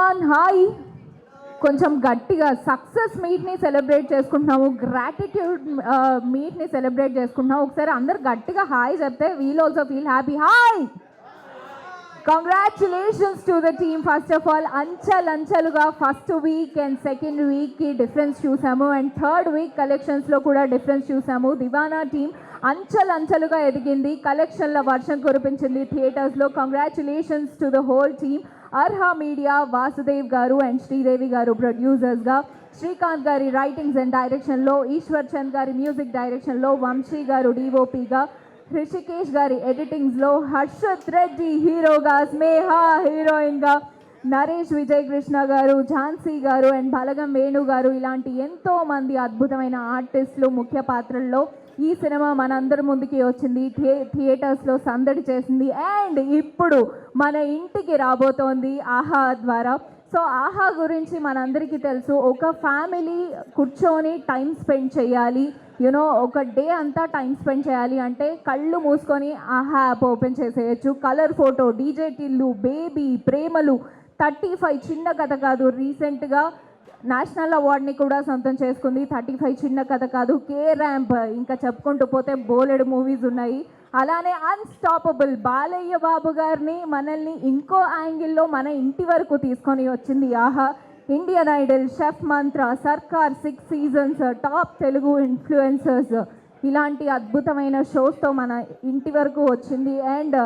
Everyone hi. కొంచెం గట్టిగా success మీట్ని సెలబ్రేట్ చేసుకుంటున్నాము, గ్రాటిట్యూడ్ మీట్ని సెలబ్రేట్ చేసుకుంటున్నాము. ఒకసారి అందరు గట్టిగా హాయ్ చెప్తే we'll also feel happy. Hi, congratulations to the team. First of all అంచెలుగా ఫస్ట్ వీక్ అండ్ సెకండ్ వీక్కి డిఫరెన్స్ చూసాము, అండ్ థర్డ్ వీక్ కలెక్షన్స్లో కూడా డిఫరెన్స్ చూసాము. దివానా టీమ్ అంచెలుగా ఎదిగింది, కలెక్షన్ల వర్షం కురిపించింది థియేటర్స్లో. Congratulations to the whole team. Arha media, Vasudev గారు అండ్ శ్రీదేవి గారు ప్రొడ్యూసర్స్గా, శ్రీకాంత్ గారి రైటింగ్స్ అండ్ డైరెక్షన్లో, ఈశ్వర్ చంద్ గారి మ్యూజిక్ డైరెక్షన్లో, వంశీ గారు డిఓపిగా, హృషికేష్ గారి ఎడిటింగ్స్లో, హర్షత్ రెడ్డి హీరోగా, స్నేహ హీరోయిన్గా, నరేష్ విజయ్ కృష్ణ గారు, ఝాన్సీ గారు అండ్ బలగం వేణు గారు, ఇలాంటి ఎంతోమంది అద్భుతమైన ఆర్టిస్టులు ముఖ్య పాత్రల్లో ఈ సినిమా మనందరి ముందుకి వచ్చింది, థియేటర్స్లో సందడి చేసింది, అండ్ ఇప్పుడు మన ఇంటికి రాబోతోంది ఆహా ద్వారా. సో ఆహా గురించి మనందరికీ తెలుసు, ఒక ఫ్యామిలీ కూర్చొని టైం స్పెండ్ చేయాలి, యూనో ఒక డే అంతా టైం స్పెండ్ చేయాలి అంటే కళ్ళు మూసుకొని ఆహా యాప్ ఓపెన్ చేసేయచ్చు. Colour photo, DJ Tillu, baby, ప్రేమలు, 35 చిన్న కథ కాదు, రీసెంట్గా నేషనల్ అవార్డ్ని కూడా సొంతం చేసుకుంది. 35 చిన్న కథ కాదు, కే ర్యాంప్, ఇంకా చెప్పుకుంటూ పోతే బోలెడు మూవీస్ ఉన్నాయి. అలానే అన్స్టాపబుల్ బాలయ్య బాబు గారిని మనల్ని ఇంకో యాంగిల్లో మన ఇంటి వరకు తీసుకొని వచ్చింది ఆహా. ఇండియన్ ఐడల్, షెఫ్ మంత్ర, సర్కార్ 6 సీజన్స్, టాప్ తెలుగు ఇన్ఫ్లుయెన్సర్స్, ఇలాంటి అద్భుతమైన షోస్తో మన ఇంటి వరకు వచ్చింది. అండ్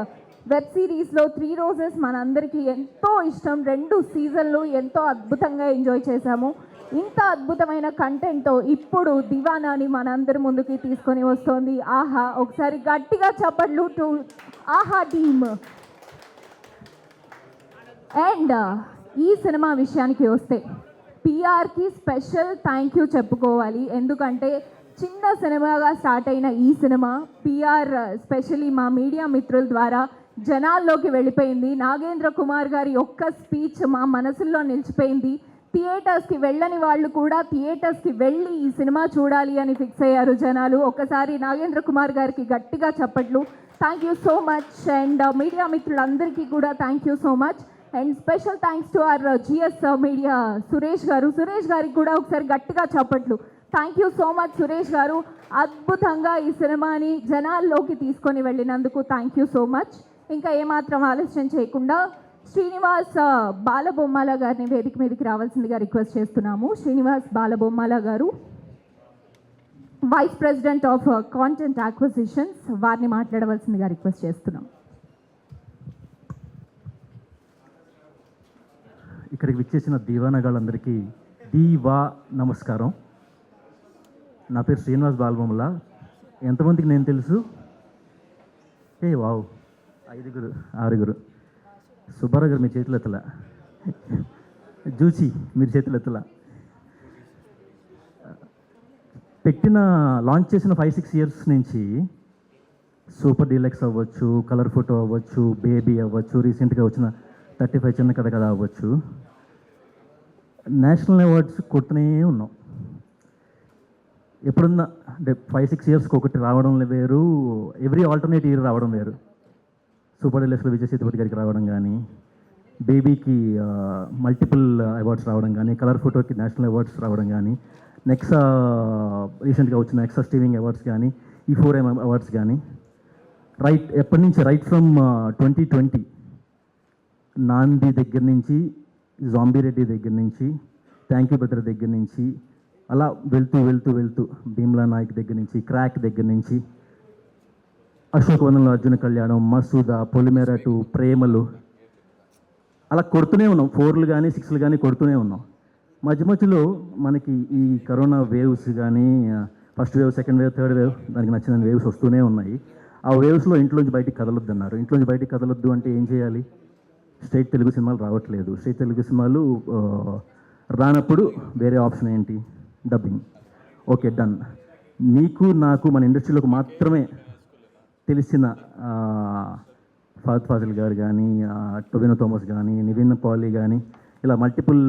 వెబ్ సిరీస్లో 3 రోజెస్ మనందరికీ ఎంతో ఇష్టం, 2 సీజన్లు ఎంతో అద్భుతంగా ఎంజాయ్ చేశాము. ఇంత అద్భుతమైన కంటెంట్తో ఇప్పుడు దివానాని మనందరి ముందుకి తీసుకొని వస్తోంది ఆహా. ఒకసారి గట్టిగా చప్పట్లు టు ఆహా టీమ్. అండ్ ఈ సినిమా విషయానికి వస్తే పిఆర్కి స్పెషల్ థ్యాంక్ యూ చెప్పుకోవాలి. ఎందుకంటే చిన్న సినిమాగా స్టార్ట్ అయిన ఈ సినిమా పిఆర్ స్పెషలీ మా మీడియా మిత్రుల ద్వారా జనాల్లోకి వెళ్ళిపోయింది. నాగేంద్ర కుమార్ గారి ఒక్క స్పీచ్ మా మనసుల్లో నిలిచిపోయింది. థియేటర్స్కి వెళ్ళని వాళ్ళు కూడా థియేటర్స్కి వెళ్ళి ఈ సినిమా చూడాలి అని ఫిక్స్ అయ్యారు జనాలు. ఒక్కసారి నాగేంద్ర కుమార్ గారికి గట్టిగా చప్పట్లు. Thank you so much. And media మిత్రులందరికీ కూడా thank you so much. And special thanks to our GS media Suresh గారు. సురేష్ గారికి కూడా ఒకసారి గట్టిగా చప్పట్లు. Thank you so much Suresh గారు. అద్భుతంగా ఈ సినిమాని జనాల్లోకి తీసుకొని వెళ్ళినందుకు థ్యాంక్ యూ సో మచ్. ఇంకా ఏమాత్రం ఆలస్యం చేయకుండా శ్రీనివాస్ బాలబొమ్మాల గారిని వేదిక మీదకి రావాల్సిందిగా రిక్వెస్ట్ చేస్తున్నాము. శ్రీనివాస్ బాలబొమ్మాల గారు, vice president of content acquisitions, వారిని మాట్లాడవలసిందిగా రిక్వెస్ట్ చేస్తున్నాం. ఇక్కడికి విచ్చేసిన దీవానగాళ్ళందరికీ దీవా నమస్కారం. నా పేరు శ్రీనివాస్ బాలబొమ్మల. ఎంతమందికి నేను తెలుసు? వావ్, 5 6. సుబ్బారావు గారు మీ చేతులు ఎత్తలా, జూసి మీరు చేతులు ఎత్తలా. లాంచ్ చేసిన 5-6 ఇయర్స్ నుంచి సూపర్ డీలక్స్ అవ్వచ్చు, కలర్ ఫోటో అవ్వచ్చు, బేబీ అవ్వచ్చు, రీసెంట్గా వచ్చిన 35 చిన్న కథ అవ్వచ్చు, నేషనల్ అవార్డ్స్ కొడుతూనే ఉన్నాం. ఎప్పుడున్నా అంటే 5-6 ఇయర్స్కి ఒకటి రావడం వేరు, ఎవ్రీ ఆల్టర్నేట్ ఇయర్ రావడం వేరు. సూపర్ డీలక్స్లో విజయ్ సేతుపతి గారికి రావడం కానీ, బేబీకి మల్టిపుల్ అవార్డ్స్ రావడం కానీ, కలర్ ఫోటోకి నేషనల్ అవార్డ్స్ రావడం కానీ, నెక్సా రీసెంట్గా వచ్చిన నెక్సా స్టీవింగ్ అవార్డ్స్ కానీ, ఈ 4M అవార్డ్స్ కానీ, ఎప్పటి నుంచి రైట్ ఫ్రమ్ 2020 నాంది దగ్గర నుంచి, జాంబీరెడ్డి దగ్గర నుంచి, థ్యాంక్ యూ బ్రదర్ దగ్గర నుంచి, అలా వెళ్తూ భీమ్లా నాయక్ దగ్గర నుంచి, క్రాక్ దగ్గర నుంచి, అశోకవనంలో అర్జున కళ్యాణం, మసూదా, పొలిమేర 2, ప్రేమలు, అలా కొడుతూనే ఉన్నాం. 4లు కానీ 6లు కానీ కొడుతూనే ఉన్నాం. మధ్యలో మనకి ఈ కరోనా వేవ్స్ కానీ, first wave, second wave, third wave, దానికి నచ్చిన వేవ్స్ వస్తూనే ఉన్నాయి. ఆ వేవ్స్లో ఇంట్లోంచి బయటికి కదలొద్దు అన్నారు. ఇంట్లోంచి బయటికి కదలొద్దు అంటే ఏం చేయాలి? స్ట్రైట్ తెలుగు సినిమాలు రావట్లేదు. స్ట్రైట్ తెలుగు సినిమాలు రానప్పుడు వేరే ఆప్షన్ ఏంటి? డబ్బింగ్. Okay, done. నీకు నాకు మన ఇండస్ట్రీలోకి మాత్రమే తెలిసిన ఫహద్ ఫాజిల్ గారు కానీ, టొబినో థామస్ కానీ, నివిన్ పాలీ కానీ, ఇలా మల్టిపుల్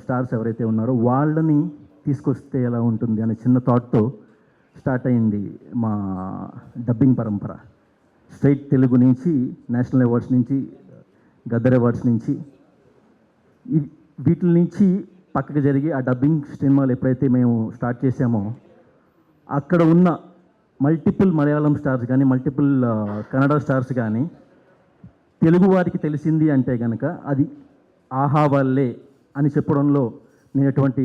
స్టార్స్ ఎవరైతే ఉన్నారో వాళ్ళని తీసుకొస్తే ఎలా ఉంటుంది అనే చిన్న థాట్తో స్టార్ట్ అయింది మా డబ్బింగ్ పరంపర. స్ట్రైట్ తెలుగు నుంచి, నేషనల్ అవార్డ్స్ నుంచి, గద్దర్ అవార్డ్స్ నుంచి వీటి నుంచి పక్కకు జరిగి ఆ డబ్బింగ్ సినిమాలు ఎప్పుడైతే మేము స్టార్ట్ చేసామో అక్కడ ఉన్న మల్టిపుల్ మలయాళం స్టార్స్ కానీ మల్టిపుల్ కన్నడ స్టార్స్ కానీ తెలుగు వారికి తెలిసింది అంటే కనుక అది ఆహా వాళ్ళే అని చెప్పడంలో నేను ఎటువంటి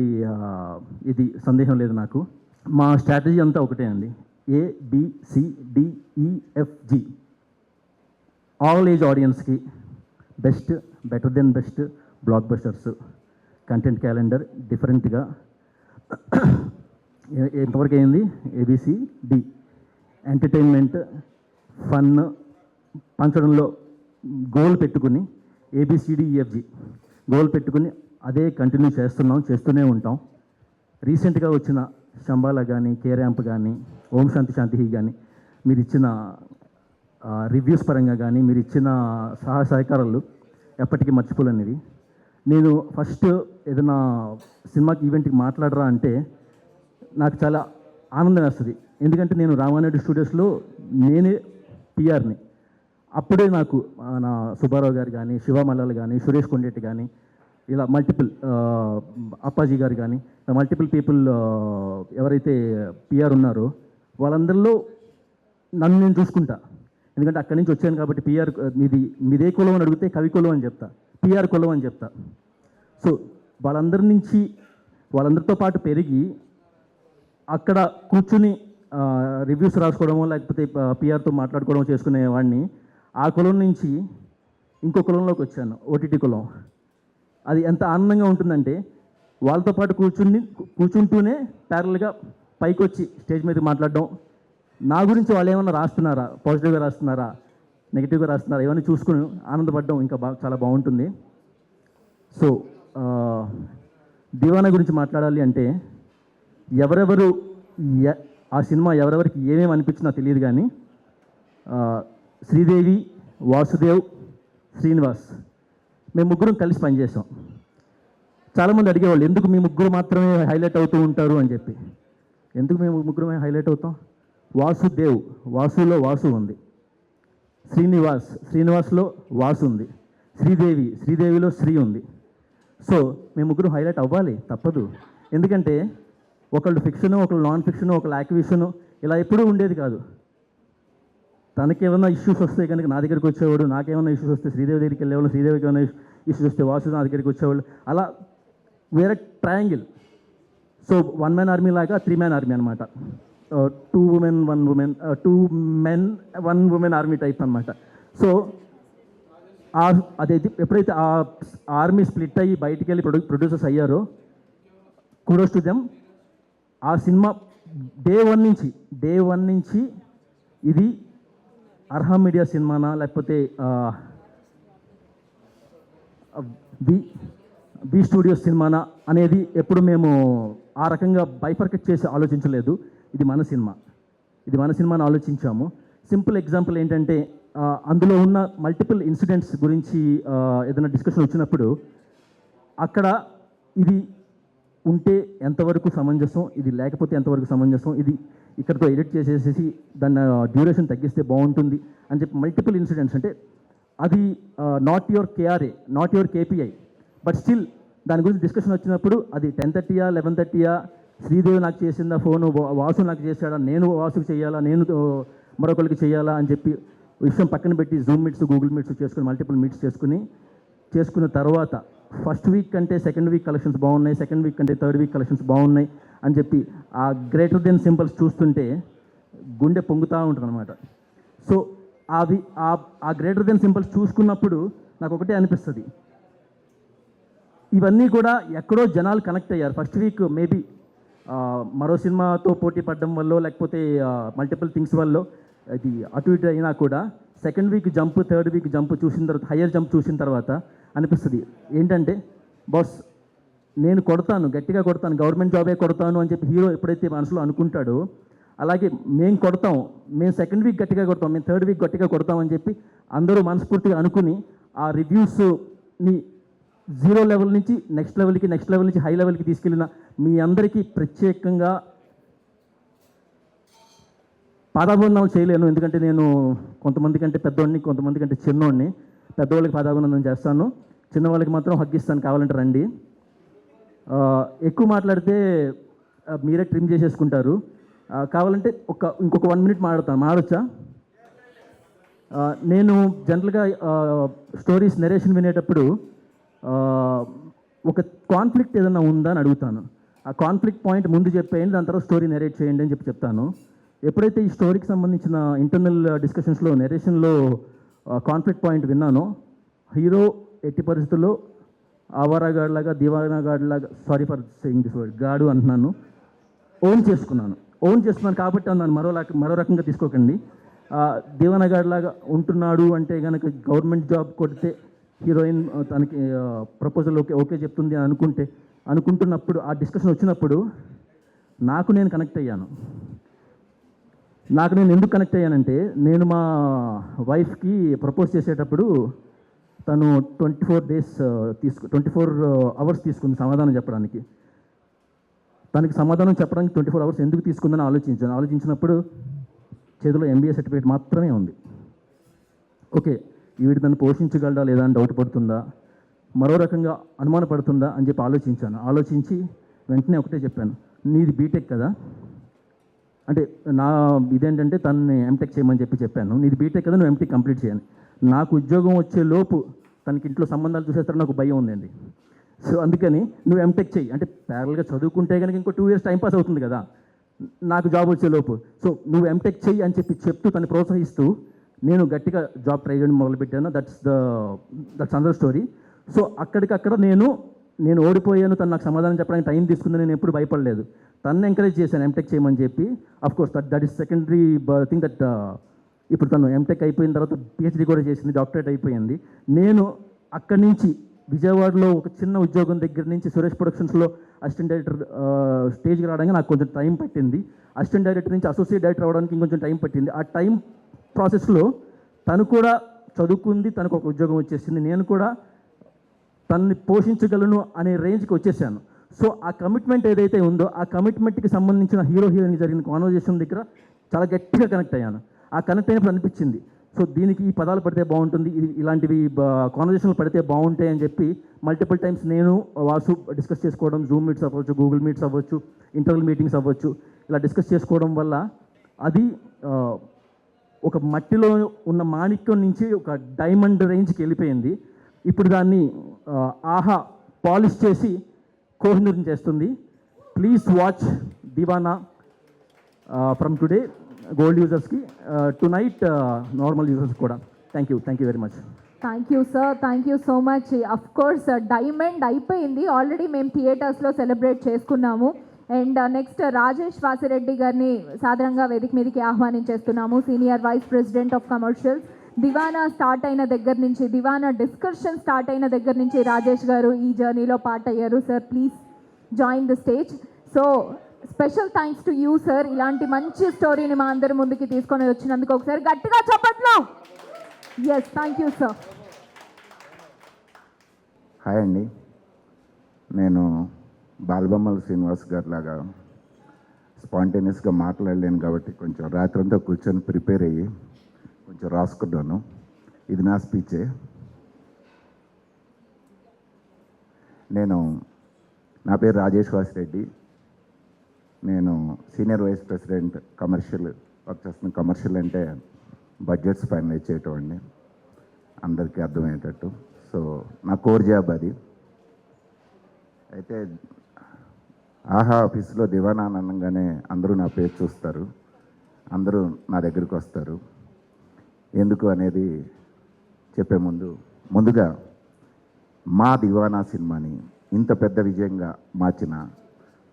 ఇది సందేహం లేదు నాకు. మా స్ట్రాటజీ అంతా ఒకటే అండి, ABCDEFG ఆల్ ఏజ్ ఆడియన్స్కి best, better than best, blockbusters, content calendar డిఫరెంట్గా ఎంతవరకు అయింది, ABCD ఎంటర్టైన్మెంట్, ఫన్ పంచడంలో గోల్ పెట్టుకుని ABCDEFG గోల్ పెట్టుకుని అదే కంటిన్యూ చేస్తూనే ఉంటాం. రీసెంట్గా వచ్చిన శంబాల కానీ, కే ర్యాంప్ కానీ, ఓం శాంతి శాంతి కానీ మీరు ఇచ్చిన రివ్యూస్ పరంగా కానీ మీరు ఇచ్చిన సహకారాలు ఎప్పటికీ మర్చిపోలేనివి. నేను ఫస్ట్ ఏదైనా సినిమాకి ఈవెంట్కి మాట్లాడరా అంటే నాకు చాలా ఆనందం వేస్తుంది. ఎందుకంటే నేను రామానాయుడు స్టూడియోస్లో నేనే పిఆర్ని. అప్పుడే నాకు నా సుబ్బారావు గారు కానీ, శివ మల్లాల్ కానీ, సురేష్ కొండెట్టి కానీ, ఇలా మల్టిపుల్ అప్పాజీ గారు కానీ మల్టిపుల్ పీపుల్ ఎవరైతే పిఆర్ ఉన్నారో వాళ్ళందరిలో నన్ను నేను చూసుకుంటా. ఎందుకంటే అక్కడి నుంచి వచ్చాను కాబట్టి పిఆర్ మీదే కులం అని అడిగితే కవి కులం అని చెప్తా, పిఆర్ కులం అని చెప్తా. సో వాళ్ళందరితో పాటు పెరిగి అక్కడ కూర్చుని రివ్యూస్ రాసుకోవడమో లేకపోతే పిఆర్తో మాట్లాడుకోవడమో చేసుకునేవాడిని. ఆ కులం నుంచి ఇంకో కులంలోకి వచ్చాను, ఓటీటీ కులం. అది ఎంత ఆనందంగా ఉంటుందంటే వాళ్ళతో పాటు కూర్చుంటూనే ప్యారల్గా పైకి వచ్చి స్టేజ్ మీద మాట్లాడడం, నా గురించి వాళ్ళు ఏమైనా రాస్తున్నారా, పాజిటివ్గా రాస్తున్నారా, నెగిటివ్గా రాస్తున్నారా, ఏమైనా చూసుకుని ఆనందపడడం ఇంకా చాలా బాగుంటుంది. సో దివానా గురించి మాట్లాడాలి అంటే ఎవరెవరు ఆ సినిమా ఎవరెవరికి ఏమేమి అనిపించినా తెలియదు కానీ శ్రీదేవి, వాసుదేవ్, శ్రీనివాస్ మేము ముగ్గురం కలిసి పనిచేసాం. చాలామంది అడిగేవాళ్ళు ఎందుకు మీ ముగ్గురు మాత్రమే హైలైట్ అవుతూ ఉంటారు అని చెప్పి. ఎందుకు మేము ముగ్గురమే హైలైట్ అవుతాం? వాసుదేవ్, వాసులో వాసు ఉంది. శ్రీనివాస్లో వాసు ఉంది. శ్రీదేవిలో శ్రీ ఉంది. సో మేము ముగ్గురు హైలైట్ అవ్వాలి, తప్పదు. ఎందుకంటే ఒకళ్ళు ఫిక్షను, ఒకళ్ళు నాన్ ఫిక్షను, ఒకళ్ళు యాక్విషను ఇలా ఎప్పుడూ ఉండేది కాదు. తనకేమన్నా ఇష్యూస్ వస్తే కనుక నా దగ్గరికి వచ్చేవాడు, నాకేమన్నా ఇష్యూస్ వస్తే శ్రీదేవి దగ్గరికి వెళ్ళేవాళ్ళు, శ్రీదేవికి ఏమైనా ఇష్యూస్ వస్తే వాసు నా దగ్గరికి వచ్చేవాళ్ళు. అలా వేరే ట్రయాంగిల్. సో 1 man ఆర్మీ లాగా 3 man ఆర్మీ అనమాట. 2 women 1 woman, 2 men 1 woman army type అనమాట. సో అదైతే ఎప్పుడైతే ఆ ఆర్మీ స్ప్లిట్ అయ్యి బయటికి వెళ్ళి ప్రొడ్యూసర్స్ అయ్యారో కుడోస్ టు దెమ్. ఆ సినిమా డే వన్ నుంచి ఇది అర్హా మీడియా సినిమానా లేకపోతే బి స్టూడియోస్ సినిమానా అనేది ఎప్పుడు మేము ఆ రకంగా బైఫర్కెట్ చేసి ఆలోచించలేదు. ఇది మన సినిమా అని ఆలోచించాము. సింపుల్ ఎగ్జాంపుల్ ఏంటంటే అందులో ఉన్న మల్టిపుల్ ఇన్సిడెంట్స్ గురించి ఏదైనా డిస్కషన్ వచ్చినప్పుడు అక్కడ ఇది ఉంటే ఎంతవరకు సమంజసం, ఇది లేకపోతే ఎంతవరకు సమంజసం, ఇది ఇక్కడితో ఎడిట్ చేసేసి దాన్ని డ్యూరేషన్ తగ్గిస్తే బాగుంటుంది అని చెప్పి మల్టిపుల్ ఇన్సిడెంట్స్. అంటే అది not your KRA, not your KPI, but still దాని గురించి డిస్కషన్ వచ్చినప్పుడు అది 10:30 11:30 శ్రీదేవి నాకు చేసిందా ఫోను, వాసు నాకు చేశాడా, నేను వాసుకు చేయాలా, నేను మరొకరికి చేయాలా అని చెప్పి విషయం పక్కన పెట్టి జూమ్ మీట్స్, గూగుల్ మీట్స్ చేసుకుని మల్టిపుల్ మీట్స్ చేసుకున్న తర్వాత ఫస్ట్ వీక్ కంటే సెకండ్ వీక్ కలెక్షన్స్ బాగున్నాయి, సెకండ్ వీక్ కంటే థర్డ్ వీక్ కలెక్షన్స్ బాగున్నాయి అని చెప్పి ఆ గ్రేటర్ దెన్ సింబల్స్ చూస్తుంటే గుండె పొంగుతూ ఉంటుంది అనమాట. సో అవి ఆ గ్రేటర్ దెన్ సింబల్స్ చూసుకున్నప్పుడు నాకు ఒకటే అనిపిస్తుంది, ఇవన్నీ కూడా ఎక్కడో జనాలు కనెక్ట్ అయ్యారు. ఫస్ట్ వీక్ మేబీ మరో సినిమాతో పోటీ పడడం వల్ల లేకపోతే మల్టిపుల్ థింగ్స్ వల్ల అది అటు ఇటు అయినా కూడా second week jump, third week jump చూసిన తర్వాత, హయ్యర్ జంప్ చూసిన తర్వాత అనిపిస్తుంది ఏంటంటే బాస్ నేను కొడతాను, గట్టిగా కొడతాను, గవర్నమెంట్ జాబే కొడతాను అని చెప్పి హీరో ఎప్పుడైతే మనసులో అనుకుంటాడో అలాగే మేము కొడతాం, మేము సెకండ్ వీక్ గట్టిగా కొడతాం, మేము థర్డ్ వీక్ గట్టిగా కొడతాం అని చెప్పి అందరూ మనస్ఫూర్తిగా అనుకుని ఆ రివ్యూస్ని 0 లెవెల్ నుంచి నెక్స్ట్ లెవెల్ నుంచి హై లెవెల్కి తీసుకెళ్ళిన మీ అందరికీ ప్రత్యేకంగా పాదాభివందనం చేయలేను. ఎందుకంటే నేను కొంతమంది కంటే పెద్దవాడిని, కొంతమంది కంటే చిన్నవాడిని. పెద్దవాళ్ళకి పాదాభివందనం చేస్తాను, చిన్నవాళ్ళకి మాత్రం హగ్గిస్తాను, కావాలంటే రండి. ఎక్కువ మాట్లాడితే మీరే ట్రిమ్ చేసేసుకుంటారు. కావాలంటే ఇంకొక 1 minute మాడొచ్చా? నేను జనరల్గా స్టోరీస్ నెరేషన్ వినేటప్పుడు ఒక కాన్ఫ్లిక్ట్ ఏదైనా ఉందా అని అడుగుతాను. ఆ కాన్ఫ్లిక్ట్ పాయింట్ ముందు చెప్పేయండి, దాని తర్వాత స్టోరీ నెరేట్ చేయండి అని చెప్తాను. ఎప్పుడైతే ఈ స్టోరీకి సంబంధించిన ఇంటర్నల్ డిస్కషన్స్లో నెరేషన్లో కాన్ఫ్లిక్ట్ పాయింట్ విన్నానో, హీరో ఎట్టి పరిస్థితుల్లో ఆవారాగాడిలాగా దివానాగాడిలాగా, sorry for saying this word, గాడు అంటున్నాను, ఓన్ చేసుకున్నాను కాబట్టి అన్నాను, మరో రకంగా తీసుకోకండి. దివానాగాడిలాగా ఉంటున్నాడు అంటే కనుక గవర్నమెంట్ జాబ్ కొడితే హీరోయిన్ తనకి ప్రపోజల్ ఓకే చెప్తుంది అని అనుకుంటున్నప్పుడు, ఆ డిస్కషన్ వచ్చినప్పుడు నేను కనెక్ట్ అయ్యాను. నేను ఎందుకు కనెక్ట్ అయ్యానంటే, నేను మా వైఫ్కి ప్రపోజ్ చేసేటప్పుడు తను 24 hours తీసుకుంది సమాధానం చెప్పడానికి. తనకి సమాధానం చెప్పడానికి 24 hours ఎందుకు తీసుకుందని ఆలోచించినప్పుడు చేతిలో MBA సర్టిఫికేట్ మాత్రమే ఉంది. ఓకే, వీడు తను పోషించగలడా లేదా అని డౌట్ పడుతుందా, మరో రకంగా అనుమానపడుతుందా అని చెప్పి ఆలోచించి వెంటనే ఒకటే చెప్పాను, నీది బీటెక్ కదా, అంటే నా ఇదేంటంటే తనని ఎంటెక్ చేయమని చెప్పాను. నీది బీటెక్ కదా, నువ్వు ఎంటెక్ కంప్లీట్ చేయను. నాకు ఉద్యోగం వచ్చే లోపు తనకి ఇంట్లో సంబంధాలు చూసేస్తారని నాకు భయం ఉందండి. సో అందుకని నువ్వు ఎంటెక్ చెయ్యి, అంటే ప్యారల్గా చదువుకుంటే కనుక ఇంకో 2 years టైంపాస్ అవుతుంది కదా నాకు జాబ్ వచ్చే లోపు. సో నువ్వు ఎంటెక్ చెయ్యి అని చెప్తూ తను ప్రోత్సహిస్తూ నేను గట్టిగా జాబ్ ట్రై చేయడం మొదలుపెట్టాను. That's another story. సో అక్కడికక్కడ నేను ఓడిపోయాను, తను నాకు సమాధానం చెప్పడానికి టైం తీసుకుందని నేను ఎప్పుడు భయపడలేదు. తను ఎంకరేజ్ చేశాను ఎంటెక్ చేయమని చెప్పి. Of course that is secondary thing. That ఇప్పుడు తను ఎంటెక్ అయిపోయిన తర్వాత PhD కూడా చేసింది, డాక్టరేట్ అయిపోయింది. నేను అక్కడి నుంచి విజయవాడలో ఒక చిన్న ఉద్యోగం దగ్గర నుంచి సురేష్ ప్రొడక్షన్స్లో అసిస్టెంట్ డైరెక్టర్ స్టేజ్కి రావడానికి నాకు కొంచెం టైం పట్టింది. అసిస్టెంట్ డైరెక్టర్ నుంచి అసోసియేట్ డైరెక్టర్ అవ్వడానికి ఇంకొంచెం టైం పట్టింది. ఆ టైం ప్రాసెస్లో తను కూడా చదువుకుంది, తనకు ఒక ఉద్యోగం వచ్చేసింది. నేను కూడా తనని పోషించగలను అనే రేంజ్కి వచ్చేసాను. సో ఆ కమిట్మెంట్ ఏదైతే ఉందో, ఆ కమిట్మెంట్కి సంబంధించిన హీరోయిన్ జరిగిన కాన్వర్జేషన్ దగ్గర చాలా గట్టిగా కనెక్ట్ అయ్యాను. ఆ కనెక్ట్ అయినప్పుడు అనిపించింది, సో దీనికి ఈ పదాలు పడితే బాగుంటుంది, ఇలాంటివి కాన్వర్జేషన్లు పడితే బాగుంటాయి అని చెప్పి మల్టిపుల్ టైమ్స్ నేను వాసు డిస్కస్ చేసుకోవడం, జూమ్ మీట్స్ అవ్వచ్చు, గూగుల్ మీట్స్ అవ్వచ్చు, ఇంటర్నల్ మీటింగ్స్ అవ్వచ్చు, ఇలా డిస్కస్ చేసుకోవడం వల్ల అది ఒక మట్టిలో ఉన్న మాణిక్యం నుంచి ఒక డైమండ్ రేంజ్కి వెళ్ళిపోయింది. ఇప్పుడు దాన్ని ఆహా పాలిష్ చేసి కోహినూర్ని చేస్తుంది. Please watch Deewana from today gold యూజర్స్కి, టునైట్ నార్మల్ యూజర్స్ కూడా. Thank you very much. Thank you sir, thank you so much. Of course diamond అయిపోయింది ఆల్రెడీ, మేము థియేటర్స్లో సెలబ్రేట్ చేసుకున్నాము. అండ్ నెక్స్ట్ రాజేష్ వాసిరెడ్డి గారిని సాధారణంగా వేదిక మీదకి ఆహ్వానించేస్తున్నాము. Senior vice president of commercials. Deewana start అయిన దగ్గర నుంచి, దివానా డిస్కషన్ స్టార్ట్ అయిన దగ్గర నుంచి రాజేష్ గారు ఈ జర్నీలో పార్ట్ అయ్యారు. Sir please join the stage. So special thanks to you sir, ఇలాంటి మంచి స్టోరీని మా అందరి ముందుకి తీసుకొని వచ్చినందుకు ఒకసారి గట్టిగా చప్పట్లు. Yes, thank you sir. Hi అండి, నేను బాలబొమ్మల శ్రీనివాస్ గారి లాగా స్పాంటేనియస్గా మాట్లాడలేను కాబట్టి కొంచెం రాత్రంతా కూర్చొని ప్రిపేర్ అయ్యి కొంచెం రాసుకున్నాను. ఇది నా స్పీచే. నా పేరు రాజేష్ వాసిరెడ్డి. నేను senior vice president commercial work చేస్తున్న. కమర్షియల్ అంటే బడ్జెట్స్ ఫైనలైజ్ చేయటం అండి, అందరికీ అర్థమయ్యేటట్టు. సో నా కోర్ జాబ్ అది. అయితే ఆహా ఆఫీస్లో దివానా అనగానే అందరూ నా పేరు చూస్తారు, అందరూ నా దగ్గరికి వస్తారు. ఎందుకు అనేది చెప్పే ముందుగా మా దివానా సినిమాని ఇంత పెద్ద విజయంగా మార్చిన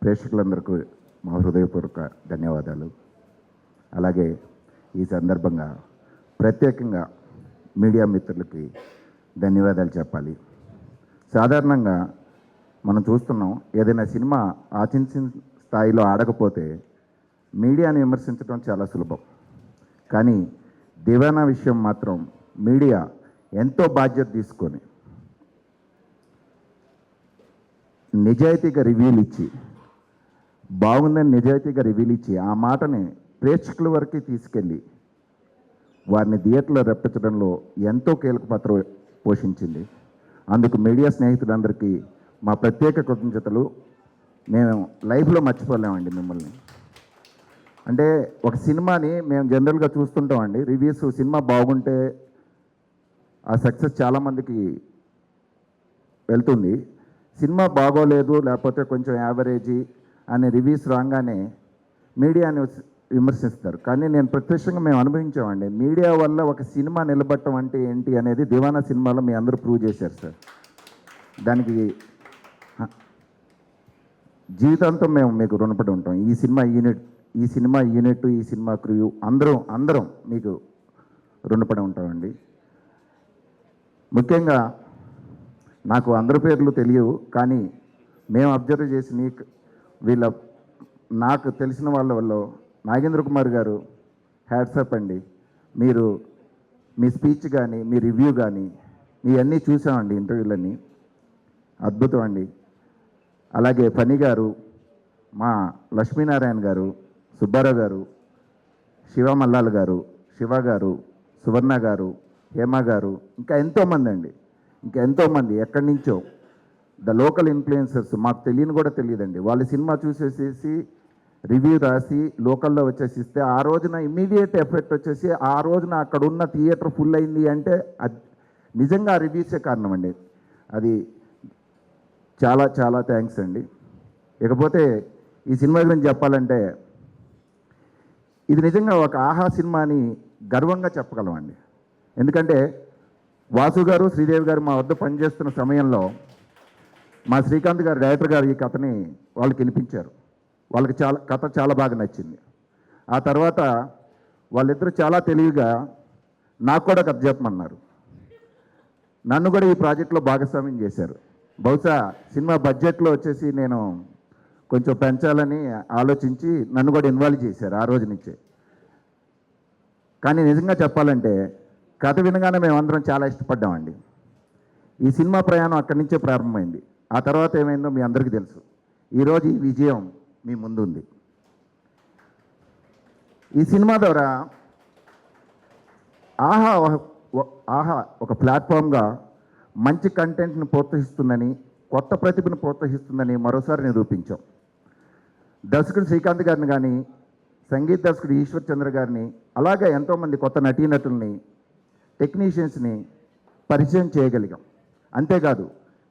ప్రేక్షకులందరికీ మా హృదయపూర్వక ధన్యవాదాలు. అలాగే ఈ సందర్భంగా ప్రత్యేకంగా మీడియా మిత్రులకి ధన్యవాదాలు చెప్పాలి. సాధారణంగా మనం చూస్తున్నాం, ఏదైనా సినిమా ఆశించిన స్థాయిలో ఆడకపోతే మీడియాని విమర్శించడం చాలా సులభం. కానీ దివానా విషయం మాత్రం మీడియా ఎంతో బాధ్యత తీసుకొని నిజాయితీగా రివ్యూలు ఇచ్చి, బాగుందని నిజాయితీగా రివ్యూలు ఇచ్చి, ఆ మాటని ప్రేక్షకుల వరకు తీసుకెళ్ళి వారిని థియేటర్లో రప్పించడంలో ఎంతో కీలక పాత్ర పోషించింది. అందుకు మీడియా స్నేహితులందరికీ మా ప్రత్యేక కృతజ్ఞతలు. మేము లైఫ్లో మర్చిపోలేమండి మిమ్మల్ని. అంటే ఒక సినిమాని మేము జనరల్గా చూస్తుంటామండి, రివ్యూస్ సినిమా బాగుంటే ఆ సక్సెస్ చాలామందికి వెళ్తుంది. సినిమా బాగోలేదు లేకపోతే కొంచెం యావరేజీ అనే రివ్యూస్ రాగానే మీడియాని విమర్శిస్తారు. కానీ నేను ప్రత్యక్షంగా మేము అనుభవించామండి. మీడియా వల్ల ఒక సినిమా నిలబడటం అంటే ఏంటి అనేది దివానా సినిమాలో మీ అందరూ ప్రూవ్ చేశారు సార్. దానికి జీవితాంతం మేము మీకు రుణపడి ఉంటాం. ఈ సినిమా యూనిట్ ఈ సినిమా క్రూ అందరం మీకు రుణపడి ఉంటామండి. ముఖ్యంగా నాకు అందరి పేర్లు తెలియవు, కానీ మేము అబ్జర్వ్ చేసి నాకు తెలిసిన వాళ్ళ నాగేంద్ర కుమార్ గారు హ్యాట్సప్ అండి. మీరు మీ స్పీచ్ కానీ మీ రివ్యూ కానీ మీ అన్నీ చూసామండి, ఇంటర్వ్యూలన్నీ అద్భుతం అండి. అలాగే ఫణి గారు, మా లక్ష్మీనారాయణ గారు, సుబ్బారావు గారు, శివ మల్లాల్ గారు, శివ గారు, సువర్ణ గారు, హేమ గారు, ఇంకా ఎంతోమంది ఎక్కడి నుంచో ద లోకల్ ఇన్ఫ్లుయెన్సర్స్, మాకు తెలియని కూడా తెలియదండి. వాళ్ళ సినిమా చూసేసేసి రివ్యూ రాసి లోకల్లో వచ్చేసిస్తే ఆ రోజున ఇమ్మీడియట్ ఎఫెక్ట్ వచ్చేసి ఆ రోజున అక్కడ ఉన్న థియేటర్ ఫుల్ అయింది అంటే అది నిజంగా ఆ రివ్యూసే కారణం అండి. అది చాలా చాలా థ్యాంక్స్ అండి. ఇకపోతే ఈ సినిమా గురించి చెప్పాలంటే ఇది నిజంగా ఒక ఆహా సినిమా అని గర్వంగా చెప్పగలమండి. ఎందుకంటే వాసు గారు, శ్రీదేవి గారు మా వద్ద పనిచేస్తున్న సమయంలో మా శ్రీకాంత్ గారు డైరెక్టర్ గారు ఈ కథని వాళ్ళకి వినిపించారు. వాళ్ళకి కథ చాలా బాగా నచ్చింది. ఆ తర్వాత వాళ్ళిద్దరూ చాలా తెలివిగా నాకు కూడా కథ చెప్పమన్నారు. నన్ను కూడా ఈ ప్రాజెక్ట్లో భాగస్వామ్యం చేశారు. బహుశా సినిమా బడ్జెట్లో వచ్చేసి నేను కొంచెం పెంచాలని ఆలోచించి నన్ను కూడా ఇన్వాల్వ్ చేశారు ఆ రోజు నుంచే. కానీ నిజంగా చెప్పాలంటే కథ వినగానే మేమందరం చాలా ఇష్టపడ్డామండి. ఈ సినిమా ప్రయాణం అక్కడి నుంచే ప్రారంభమైంది. ఆ తర్వాత ఏమైందో మీ అందరికీ తెలుసు. ఈరోజు ఈ విజయం మీ ముందు ఉంది. ఈ సినిమా ద్వారా ఆహా ఒక ప్లాట్ఫామ్గా మంచి కంటెంట్ని ప్రోత్సహిస్తుందని, కొత్త ప్రతిభను ప్రోత్సహిస్తుందని మరోసారి నిరూపించాం. దర్శకుడు శ్రీకాంత్ గారిని కానీ, సంగీత దర్శకుడు ఈశ్వర్ చంద్ర గారిని, అలాగే ఎంతోమంది కొత్త నటీనటుల్ని, టెక్నీషియన్స్ని పరిచయం చేయగలిగాం. అంతేకాదు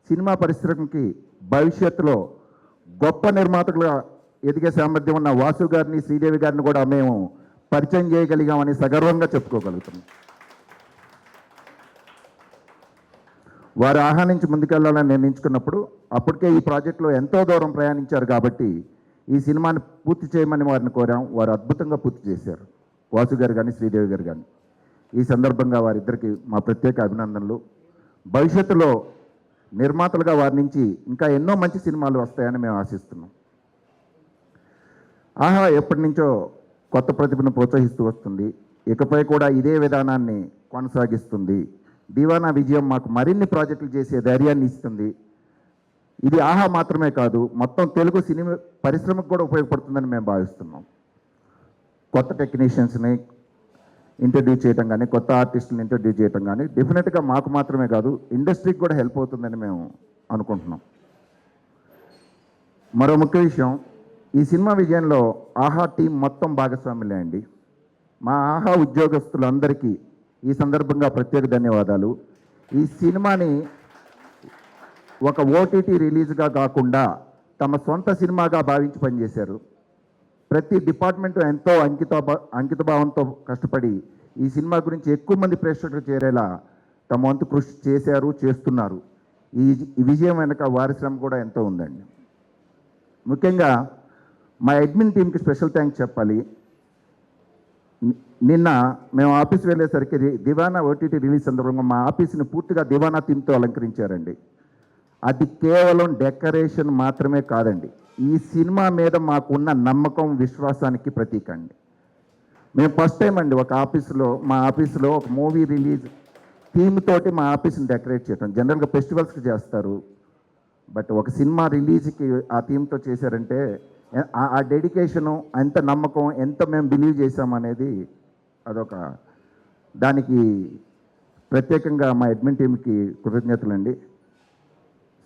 సినిమా పరిశ్రమకి భవిష్యత్తులో గొప్ప నిర్మాతలుగా ఎదిగే సామర్థ్యం ఉన్న వాసు గారిని, శ్రీదేవి గారిని కూడా మేము పరిచయం చేయగలిగామని సగర్వంగా చెప్పుకోగలుగుతున్నాం. వారు ఆహా నుంచి ముందుకెళ్లాలని నిర్ణయించుకున్నప్పుడు అప్పటికే ఈ ప్రాజెక్టులో ఎంతో దూరం ప్రయాణించారు కాబట్టి ఈ సినిమాని పూర్తి చేయమని వారిని కోరాం. వారు అద్భుతంగా పూర్తి చేశారు, వాసు గారు కానీ శ్రీదేవి గారు కానీ. ఈ సందర్భంగా వారిద్దరికి మా ప్రత్యేక అభినందనలు. భవిష్యత్తులో నిర్మాతలుగా వారి నుంచి ఇంకా ఎన్నో మంచి సినిమాలు వస్తాయని మేము ఆశిస్తున్నాం. ఆహా ఎప్పటి నుంచో కొత్త ప్రతిభను ప్రోత్సహిస్తూ వస్తుంది. ఇకపై కూడా ఇదే విధానాన్ని కొనసాగిస్తుంది. దీవానా విజయం మాకు మరిన్ని ప్రాజెక్టులు చేసే ధైర్యాన్ని ఇస్తుంది. ఇది ఆహా మాత్రమే కాదు, మొత్తం తెలుగు సినిమా పరిశ్రమకు కూడా ఉపయోగపడుతుందని మేము భావిస్తున్నాం. కొత్త టెక్నీషియన్స్ని ఇంట్రడ్యూస్ చేయడం కానీ, కొత్త ఆర్టిస్టులను ఇంట్రడ్యూస్ చేయడం కానీ డెఫినెట్గా మాకు మాత్రమే కాదు, ఇండస్ట్రీకి కూడా హెల్ప్ అవుతుందని మేము అనుకుంటున్నాం. మరో ముఖ్య విషయం, ఈ సినిమా విజయంలో ఆహా టీం మొత్తం భాగస్వాములే అండి. మా ఆహా ఉద్యోగస్తులందరికీ ఈ సందర్భంగా ప్రత్యేక ధన్యవాదాలు. ఈ సినిమాని ఒక ఓటీటీ రిలీజ్గా కాకుండా తమ సొంత సినిమాగా భావించి పనిచేశారు. ప్రతి డిపార్ట్మెంటు ఎంతో అంకితభావంతో కష్టపడి ఈ సినిమా గురించి ఎక్కువ మంది ప్రేక్షకులు చేరేలా తమ వంతు కృషి చేశారు, చేస్తున్నారు. ఈ విజయం వెనక వారి శ్రమ కూడా ఎంతో ఉందండి. ముఖ్యంగా మా అడ్మిన్ టీంకి స్పెషల్ థ్యాంక్స్ చెప్పాలి. నిన్న మేము ఆఫీస్ వెళ్ళేసరికి దివానా ఓటీటీ రిలీజ్ సందర్భంగా మా ఆఫీస్ని పూర్తిగా దివానా థీమ్తో అలంకరించారండి. అది కేవలం డెకరేషన్ మాత్రమే కాదండి, ఈ సినిమా మీద మాకున్న నమ్మకం, విశ్వాసానికి ప్రతీక అండి. మేము ఫస్ట్ టైం అండి మా ఆఫీసులో ఒక మూవీ రిలీజ్ థీమ్ తోటి మా ఆఫీస్ని డెకరేట్ చేయడం. జనరల్గా ఫెస్టివల్స్కి చేస్తారు, బట్ ఒక సినిమా రిలీజ్కి ఆ థీమ్తో చేశారంటే ఆ డెడికేషను, ఎంత నమ్మకం, ఎంత మేము బిలీవ్ చేసామనేది అదొక దానికి ప్రత్యేకంగా మా అడ్మిన్ టీంకి కృతజ్ఞతలండి.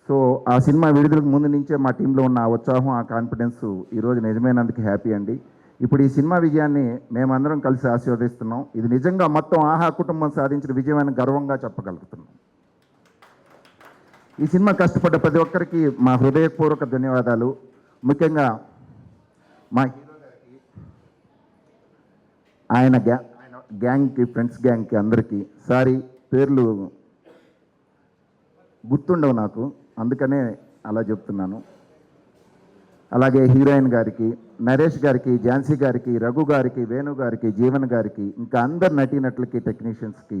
సో ఆ సినిమా విడుదలకు ముందు నుంచే మా టీంలో ఉన్న ఆ ఉత్సాహం, ఆ కాన్ఫిడెన్స్ ఈరోజు నిజమైనందుకు హ్యాపీ అండి. ఇప్పుడు ఈ సినిమా విజయాన్ని మేమందరం కలిసి ఆశీర్వదిస్తున్నాం. ఇది నిజంగా మొత్తం ఆహా కుటుంబం సాధించిన విజయమైన గర్వంగా చెప్పగలుగుతున్నాం. ఈ సినిమా కష్టపడ్డ ప్రతి ఒక్కరికి మా హృదయపూర్వక ధన్యవాదాలు. ముఖ్యంగా మా హీరో గారికి, ఆయన గ్యాంగ్కి, ఫ్రెండ్స్ గ్యాంగ్కి అందరికీ సారీ, పేర్లు గుర్తుండవు నాకు, అందుకనే అలా చెప్తున్నాను. అలాగే హీరోయిన్ గారికి, నరేష్ గారికి, ఝాన్సీ గారికి, రఘు గారికి, వేణు గారికి, జీవన్ గారికి, ఇంకా అందరు నటీనటులకి, టెక్నీషియన్స్కి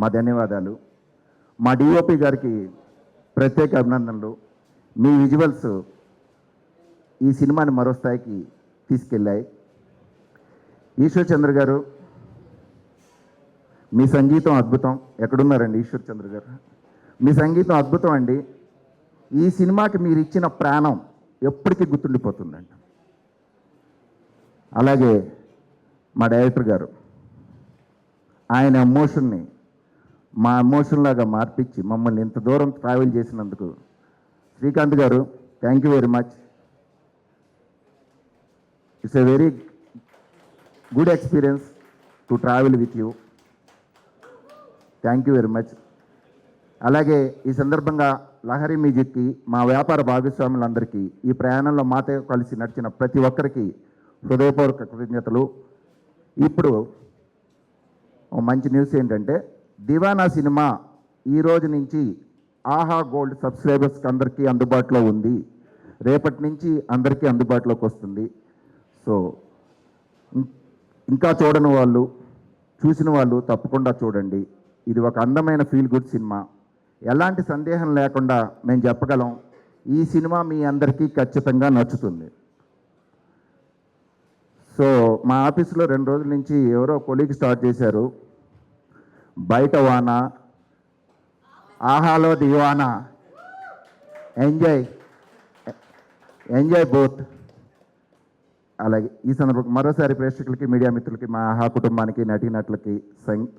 మా ధన్యవాదాలు. మా డిఓపి గారికి ప్రత్యేక అభినందనలు. మీ విజువల్స్ ఈ సినిమాని మరో స్థాయికి తీసుకెళ్ళాయి. ఈశ్వర్ చంద్ర గారు, మీ సంగీతం అద్భుతం. ఎక్కడున్నారండి ఈశ్వర్ చంద్ర గారు? మీ సంగీతం అద్భుతం అండి. ఈ సినిమాకి మీరు ఇచ్చిన ప్రాణం ఎప్పటికీ గుర్తుండిపోతుందండి. అలాగే మా డైరెక్టర్ గారు, ఆయన ఎమోషన్ని మా ఎమోషన్ లాగా మార్పించి మమ్మల్ని ఇంత దూరం ట్రావెల్ చేసినందుకు శ్రీకాంత్ గారు, thank you very much. It's a very good experience to travel with you. Thank you very much. అలాగే ఈ సందర్భంగా లహరి మ్యూజిక్కి, మా వ్యాపార భాగస్వాములందరికీ, ఈ ప్రయాణంలో మాతో కలిసి నడిచిన ప్రతి ఒక్కరికి హృదయపూర్వక కృతజ్ఞతలు. ఇప్పుడు మంచి న్యూస్ ఏంటంటే, దివానా సినిమా ఈ రోజు నుంచి ఆహా గోల్డ్ సబ్స్క్రైబర్స్కి అందరికీ అందుబాటులో ఉంది. రేపటి నుంచి అందరికీ అందుబాటులోకి వస్తుంది. సో ఇంకా చూడని వాళ్ళు, చూసిన వాళ్ళు తప్పకుండా చూడండి. ఇది ఒక అందమైన ఫీల్ గుడ్ సినిమా. ఎలాంటి సందేహం లేకుండా మేము చెప్పగలం, ఈ సినిమా మీ అందరికీ ఖచ్చితంగా నచ్చుతుంది. సో మా ఆఫీసులో 2 రోజుల నుంచి ఎవరో కొలీగ్ స్టార్ట్ చేశారు, బయట వాన, ఆహాలో దివానా, ఎంజాయ్ బోత్. అలాగే ఈ సందర్భంగా మరోసారి ప్రేక్షకులకి, మీడియా మిత్రులకి, మా ఆహా కుటుంబానికి, నటీనటులకి,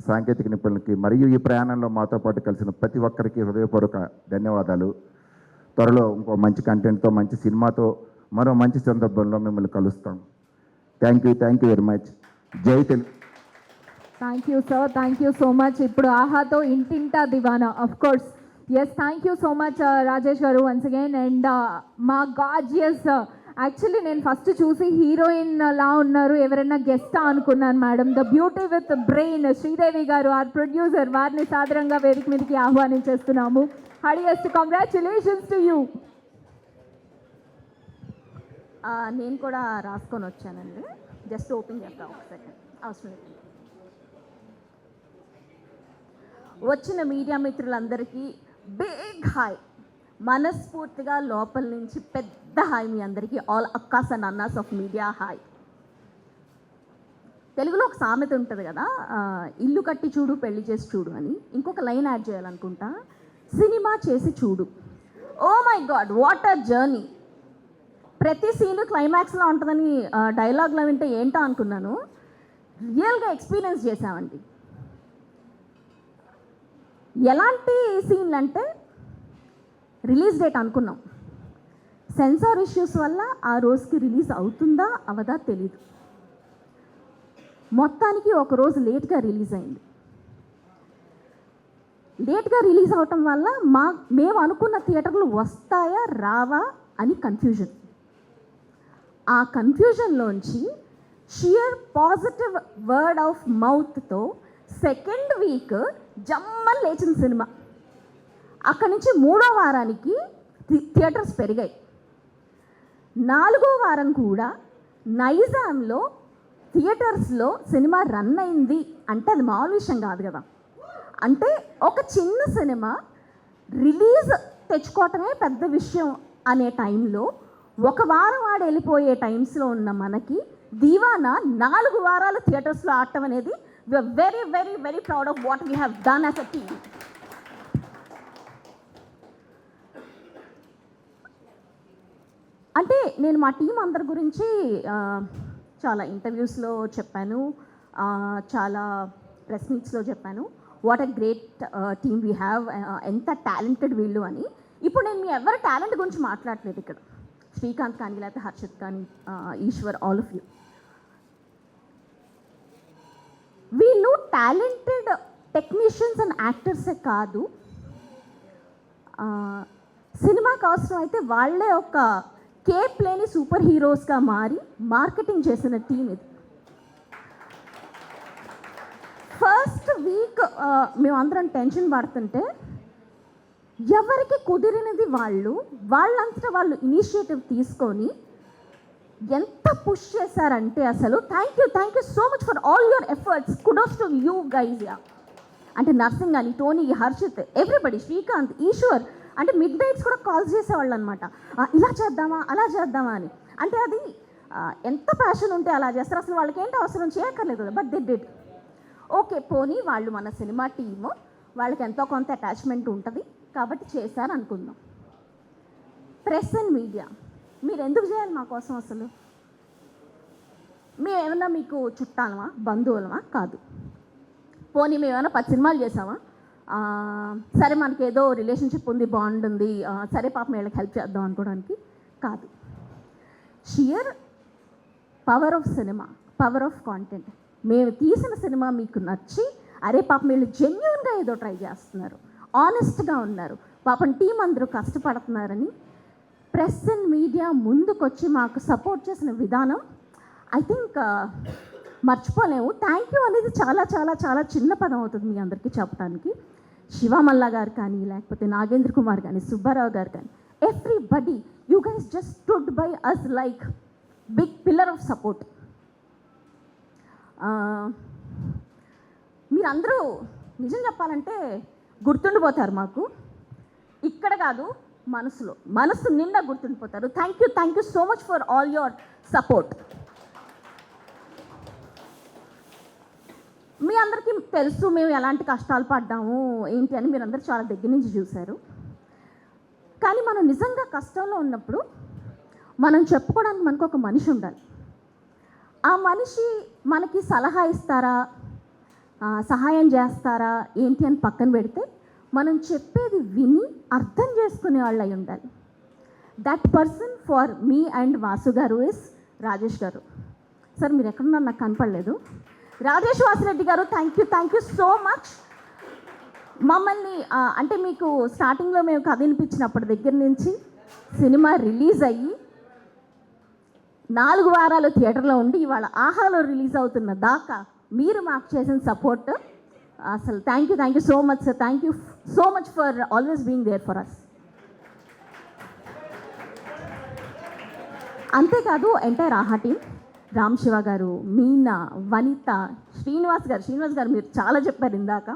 సాంకేతిక నిపుణులకి మరియు ఈ ప్రయాణంలో మాతో పాటు కలిసిన ప్రతి ఒక్కరికి హృదయపూర్వక ధన్యవాదాలు. త్వరలో ఇంకో మంచి కంటెంట్తో, మంచి సినిమాతో, మరో మంచి సందర్భంలో మిమ్మల్ని కలుస్తాం. Thank you very much. జై Telugu. Thank you sir, thank you so much. ఇప్పుడు ఆహాతో ఇంటింటా Deewana, of course. Yes, thank you so much Rajesh garu once again. And మా గార్జియస్, యాక్చువల్లీ నేను ఫస్ట్ చూసి హీరోయిన్ లా ఉన్నారు, ఎవరైనా గెస్టా అనుకున్నాను madam. The beauty with brain Sridevi garu, are producer, వారిని సాదరంగా వేదిక మీదకి ఆహ్వానించేస్తున్నాము. Highest congratulations to you. నేను కూడా రాసుకొని వచ్చానండి, జస్ట్ ఓపెన్ చేద్దాం ఒక సెకండ్. అవసరం లేదు. వచ్చిన మీడియా మిత్రులందరికీ బిగ్ హాయ్, మనస్ఫూర్తిగా లోపల నుంచి పెద్ద హాయ్ మీ అందరికీ. ఆల్ అక్కాస్ అండ్ అన్నాస్ ఆఫ్ మీడియా హాయ్. తెలుగులో ఒక సామెత ఉంటుంది కదా, ఇల్లు కట్టి చూడు పెళ్లి చేసి చూడు అని. ఇంకొక లైన్ యాడ్ చేయాలనుకుంటా, సినిమా చేసి చూడు. Oh my god, what a journey. ప్రతి సీను క్లైమాక్స్లో ఉంటుందని డైలాగ్లో వింటే ఏంటో అనుకున్నాను, రియల్గా ఎక్స్పీరియన్స్ చేసామండి. ఎలాంటి సీన్లు అంటే, రిలీజ్ డేట్ అనుకున్నాం, సెన్సార్ ఇష్యూస్ వల్ల ఆ రోజుకి రిలీజ్ అవుతుందా అవదా తెలీదు. మొత్తానికి ఒకరోజు లేట్గా రిలీజ్ అయింది. లేట్గా రిలీజ్ అవటం వల్ల మేము అనుకున్న థియేటర్లు వస్తాయా రావా అని కన్ఫ్యూజన్. ఆ కన్ఫ్యూజన్లోంచి షియర్ పాజిటివ్ వర్డ్ ఆఫ్ మౌత్తో సెకండ్ వీక్ జమ్మని లేచిన సినిమా. అక్కడి నుంచి 3వ వారానికి థియేటర్స్ పెరిగాయి. 4వ వారం కూడా నైజాంలో థియేటర్స్లో సినిమా రన్ అయింది అంటే అది మామూలు విషయం కాదు కదా. అంటే ఒక చిన్న సినిమా రిలీజ్ తెచ్చుకోవటమే పెద్ద విషయం అనే టైంలో, 1 వారం ఆడి వెళ్ళిపోయే టైమ్స్లో ఉన్న మనకి దివానా 4 వారాలు థియేటర్స్లో ఆడటం అనేది we are very very very proud of what we have done as a team. అంటే నేను మా టీం అందరి గురించి చాలా ఇంటర్వ్యూస్లో చెప్పాను, చాలా ప్రెస్ మీట్స్లో చెప్పాను, what a great team we have, ఎంత టాలెంటెడ్ వీళ్ళు అని. ఇప్పుడు నేను మీ ఎవరి టాలెంట్ గురించి మాట్లాడలేదు ఇక్కడ, శ్రీకాంత్ కానీ లేకపోతే హర్షిత్ కానీ ఈశ్వర్, ఆల్ ఆఫ్ యూ. వీళ్ళు టాలెంటెడ్ టెక్నీషియన్స్ అండ్ యాక్టర్సే కాదు, సినిమాకి అవసరం అయితే వాళ్ళే ఒక కేప్ లేని సూపర్ హీరోస్గా మారి మార్కెటింగ్ చేసిన టీం ఇది. ఫస్ట్ వీక్ మేమందరం టెన్షన్ పడుతుంటే ఎవరికి కుదిరినది వాళ్ళంతటా వాళ్ళు ఇనిషియేటివ్ తీసుకొని ఎంత పుష్ చేశారంటే అసలు thank you so much for all your efforts, kudos to you guys. Yeah అంటే నర్సింగ్ అని, టోనీ, హర్షిత్, ఎవ్రీబడి, శ్రీకాంత్, ఈశ్వర్, అంటే మిడ్ నైట్స్ కూడా కాల్స్ చేసేవాళ్ళు అనమాట, ఇలా చేద్దామా అలా చేద్దామా అని. అంటే అది ఎంత ప్యాషన్ ఉంటే అలా చేస్తారు, అసలు వాళ్ళకి ఏంటి అవసరం చేయక్కర్లేదు కదా, బట్ దే డిడ్. ఓకే పోనీ వాళ్ళు మన సినిమా టీము, వాళ్ళకి ఎంతో కొంత అటాచ్మెంట్ ఉంటుంది కాబట్టి చేశారు అనుకుందాం. ప్రెస్ అండ్ మీడియా మీరు ఎందుకు చేయాలి మా కోసం? అసలు మేము ఏమన్నా మీకు చుట్టాలమా, బంధువులమా? కాదు. పోనీ మేము ఏమైనా 10 సినిమాలు చేసామా? సరే మనకి ఏదో రిలేషన్షిప్ ఉంది, బాండ్ ఉంది, సరే పాపం వీళ్ళకి హెల్ప్ చేద్దాం అనుకోవడానికి కాదు. Shear power of cinema, power of content. మేము తీసిన సినిమా మీకు నచ్చి, అరే పాపం వీళ్ళు జెన్యూన్గా ఏదో ట్రై చేస్తున్నారు, ఆనెస్ట్గా ఉన్నారు, పాపం టీం అందరూ కష్టపడుతున్నారని ప్రెస్ అండ్ మీడియా ముందుకొచ్చి మాకు సపోర్ట్ చేసిన విధానం ఐ థింక్ మర్చిపోలేము. థ్యాంక్ యూ అనేది చాలా చాలా చాలా చిన్న పదం అవుతుంది మీ అందరికీ చెప్పడానికి. శివమల్ల గారు కానీ, లేకపోతే నాగేంద్ర కుమార్ కానీ, సుబ్బారావు గారు కానీ, everybody, you guys just stood by us like big pillar of support. మీరందరూ నిజం చెప్పాలంటే గుర్తుండిపోతారు మాకు, ఇక్కడ కాదు మనసు నిండా గుర్తుండిపోతారు. Thank you so much for all your support. మీ అందరికీ తెలుసు మేము ఎలాంటి కష్టాలు పడ్డాము ఏంటి అని, మీరందరూ చాలా దగ్గర నుంచి చూశారు. కానీ మనం నిజంగా కష్టంలో ఉన్నప్పుడు మనం చెప్పుకోవడానికి మనకు ఒక మనిషి ఉండాలి. ఆ మనిషి మనకి సలహా ఇస్తారా, సహాయం చేస్తారా ఏంటి అని పక్కన పెడితే మనం చెప్పేది విని అర్థం చేసుకునే వాళ్ళు అయి ఉండాలి. That person for me and Vasu గారు ఇస్ రాజేష్ గారు. సార్ మీరు ఎక్కడున్నారు నాకు కనపడలేదు. రాజేష్ వాసిరెడ్డి గారు, థ్యాంక్ యూ సో మచ్. మమ్మల్ని అంటే మీకు స్టార్టింగ్లో మేము కథ వినిపించినప్పటి దగ్గర నుంచి సినిమా రిలీజ్ అయ్యి 4 వారాలు థియేటర్లో ఉండి ఇవాళ ఆహాలో రిలీజ్ అవుతున్న దాకా మీరు మాకు చేసిన సపోర్ట్ అసలు thank you so much sir. Thank you so much for always being there for us. అంతేకాదు ఎంటైర్ ఆహా టీమ్, రామ్ శివ గారు, మీనా, వనిత, శ్రీనివాస్ గారు మీరు చాలా చెప్పారు ఇందాక.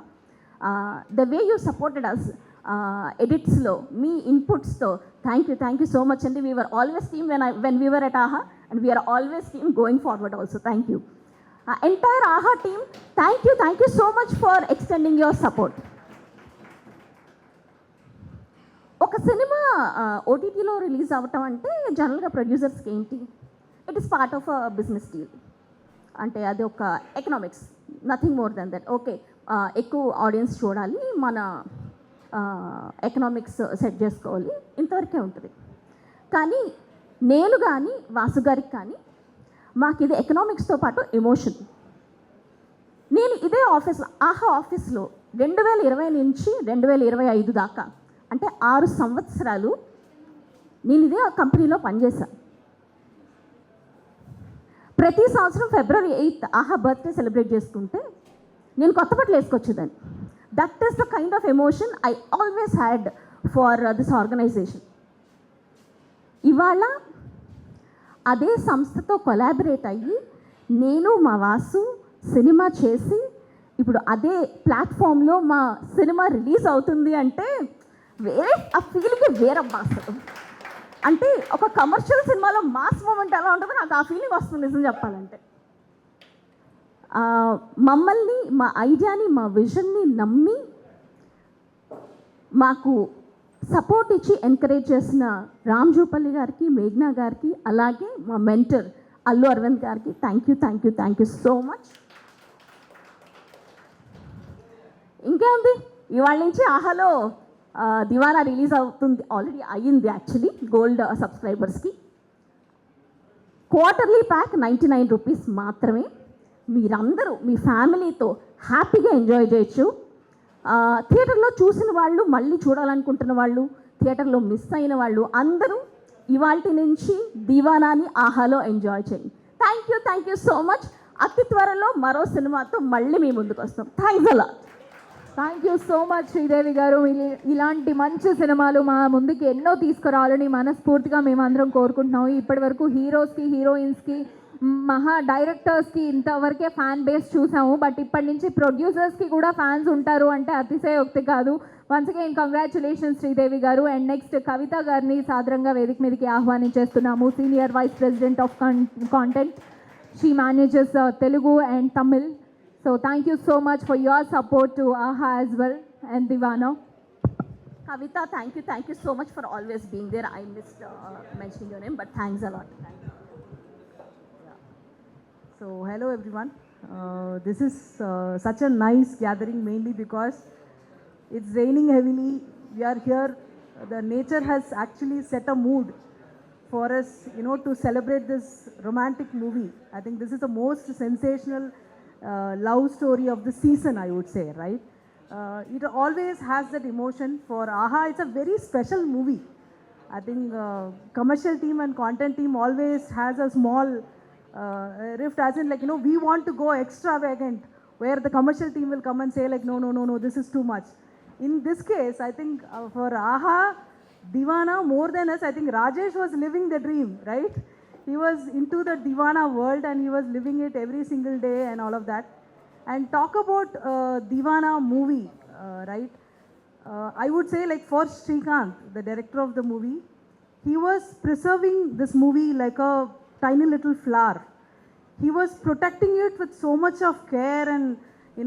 The way you supported us ఎడిట్స్లో మీ ఇన్పుట్స్తో థ్యాంక్ యూ సో మచ్ అండి. We were always team when we were at Aha and we are always team going forward also. Thank you entire Aha team. Thank you so much for extending your support. ఒక సినిమా ఓటీటీలో release అవ్వటం అంటే జనరల్గా ప్రొడ్యూసర్స్కి ఏంటి, it is part of a business deal. అంటే అది ఒక economics, nothing more than that. Okay ఎక్కువ ఆడియన్స్ చూడాలి, మన ఎకనామిక్స్ సెట్ చేసుకోవాలి, ఇంతవరకే ఉంటుంది. కానీ నేను కానీ వాసు గారికి కానీ మాకు ఇది ఎకనామిక్స్తో పాటు ఎమోషన్. నేను ఇదే ఆఫీస్లో, ఆహా ఆఫీస్లో 2020 నుంచి 2025 దాకా అంటే 6 సంవత్సరాలు నేను ఇదే కంపెనీలో పనిచేశాను. ప్రతి సంవత్సరం February 8th ఆహా బర్త్డే సెలబ్రేట్ చేసుకుంటే నేను కొత్త బట్టలు వేసుకొచ్చేదాన్ని. That is the kind of emotion I always had for this organisation. ఇవాళ అదే సంస్థతో కొలాబరేట్ అయ్యి నేను మా వాసు సినిమా చేసి ఇప్పుడు అదే ప్లాట్ఫామ్లో మా సినిమా రిలీజ్ అవుతుంది అంటే వేరే ఆ ఫీలింగ్ వేరబ్బా అసలు. అంటే ఒక కమర్షియల్ సినిమాలో మాస్ మూమెంట్ ఎలా ఉంటుందో నాకు ఆ ఫీలింగ్ వస్తుంది నిజం చెప్పాలంటే. మమ్మల్ని, మా ఐడియాని, మా విజన్ని నమ్మి మాకు సపోర్ట్ ఇచ్చి ఎంకరేజ్ చేసిన రామ్ జూపల్లి గారికి, మేఘ్నా గారికి, అలాగే మా మెంటర్ అల్లు అరవింద్ గారికి థ్యాంక్ యూ సో మచ్. ఇంకేముంది, ఇవాళ నుంచి ఆహాలో దివానా రిలీజ్ అవుతుంది, ఆల్రెడీ అయ్యింది యాక్చువల్లీ గోల్డ్ సబ్స్క్రైబర్స్కి. క్వార్టర్లీ ప్యాక్ 99 రూపీస్ మాత్రమే. మీరందరూ మీ ఫ్యామిలీతో హ్యాపీగా ఎంజాయ్ చేయొచ్చు. థియేటర్లో చూసిన వాళ్ళు, మళ్ళీ చూడాలనుకుంటున్న వాళ్ళు, థియేటర్లో మిస్ అయిన వాళ్ళు అందరూ ఇవాల్టి నుంచి దివానాని ఆహాలో ఎంజాయ్ చేయండి. Thank you so much. అతి త్వరలో మరో సినిమాతో మళ్ళీ మీ ముందుకు వస్తాం. థ్యాంక్స్ అలా. Thank you so much Sridevi గారు. ఇలాంటి మంచి సినిమాలు మా ముందుకి ఎన్నో తీసుకురావాలని మనస్ఫూర్తిగా మేమందరం కోరుకుంటున్నాము. ఇప్పటి వరకు హీరోస్కి, హీరోయిన్స్కి, మహా డైరెక్టర్స్కి ఇంతవరకే ఫ్యాన్ బేస్ చూసాము. బట్ ఇప్పటి నుంచి ప్రొడ్యూసర్స్కి కూడా ఫ్యాన్స్ ఉంటారు అంటే అతిశయోక్తి కాదు. వన్స్ అగైన్ కంగ్రాచులేషన్స్ శ్రీదేవి గారు. అండ్ నెక్స్ట్ కవిత గారిని సాదరంగా వేదిక మీదకి ఆహ్వానించేస్తున్నాము. Senior vice president of content. She manages Telugu and Tamil. So thank you so much for your support to AHA as well and Divana. Kavita, thank you so much for always being there. I missed mentioning your name, but thanks a lot. So hello everyone. This is such a nice gathering, mainly because it's raining heavily. We are here. The nature has actually set a mood for us, to celebrate this romantic movie. I think this is the most sensational love story of the season, I would say, right? It always has that emotion. For AHA, it's a very special movie. I think commercial team and content team always has a small rift, as in we want to go extravagant, where the commercial team will come and say no, this is too much. In this case, I think for AHA, Divana, more than us, I think Rajesh was living the dream, right? He was into the Divana world and he was living it every single day and all of that. And talk about Divana movie, right? I would say for Srikanth, the director of the movie, he was preserving this movie like a tiny little flower. He was protecting it with so much of care, and he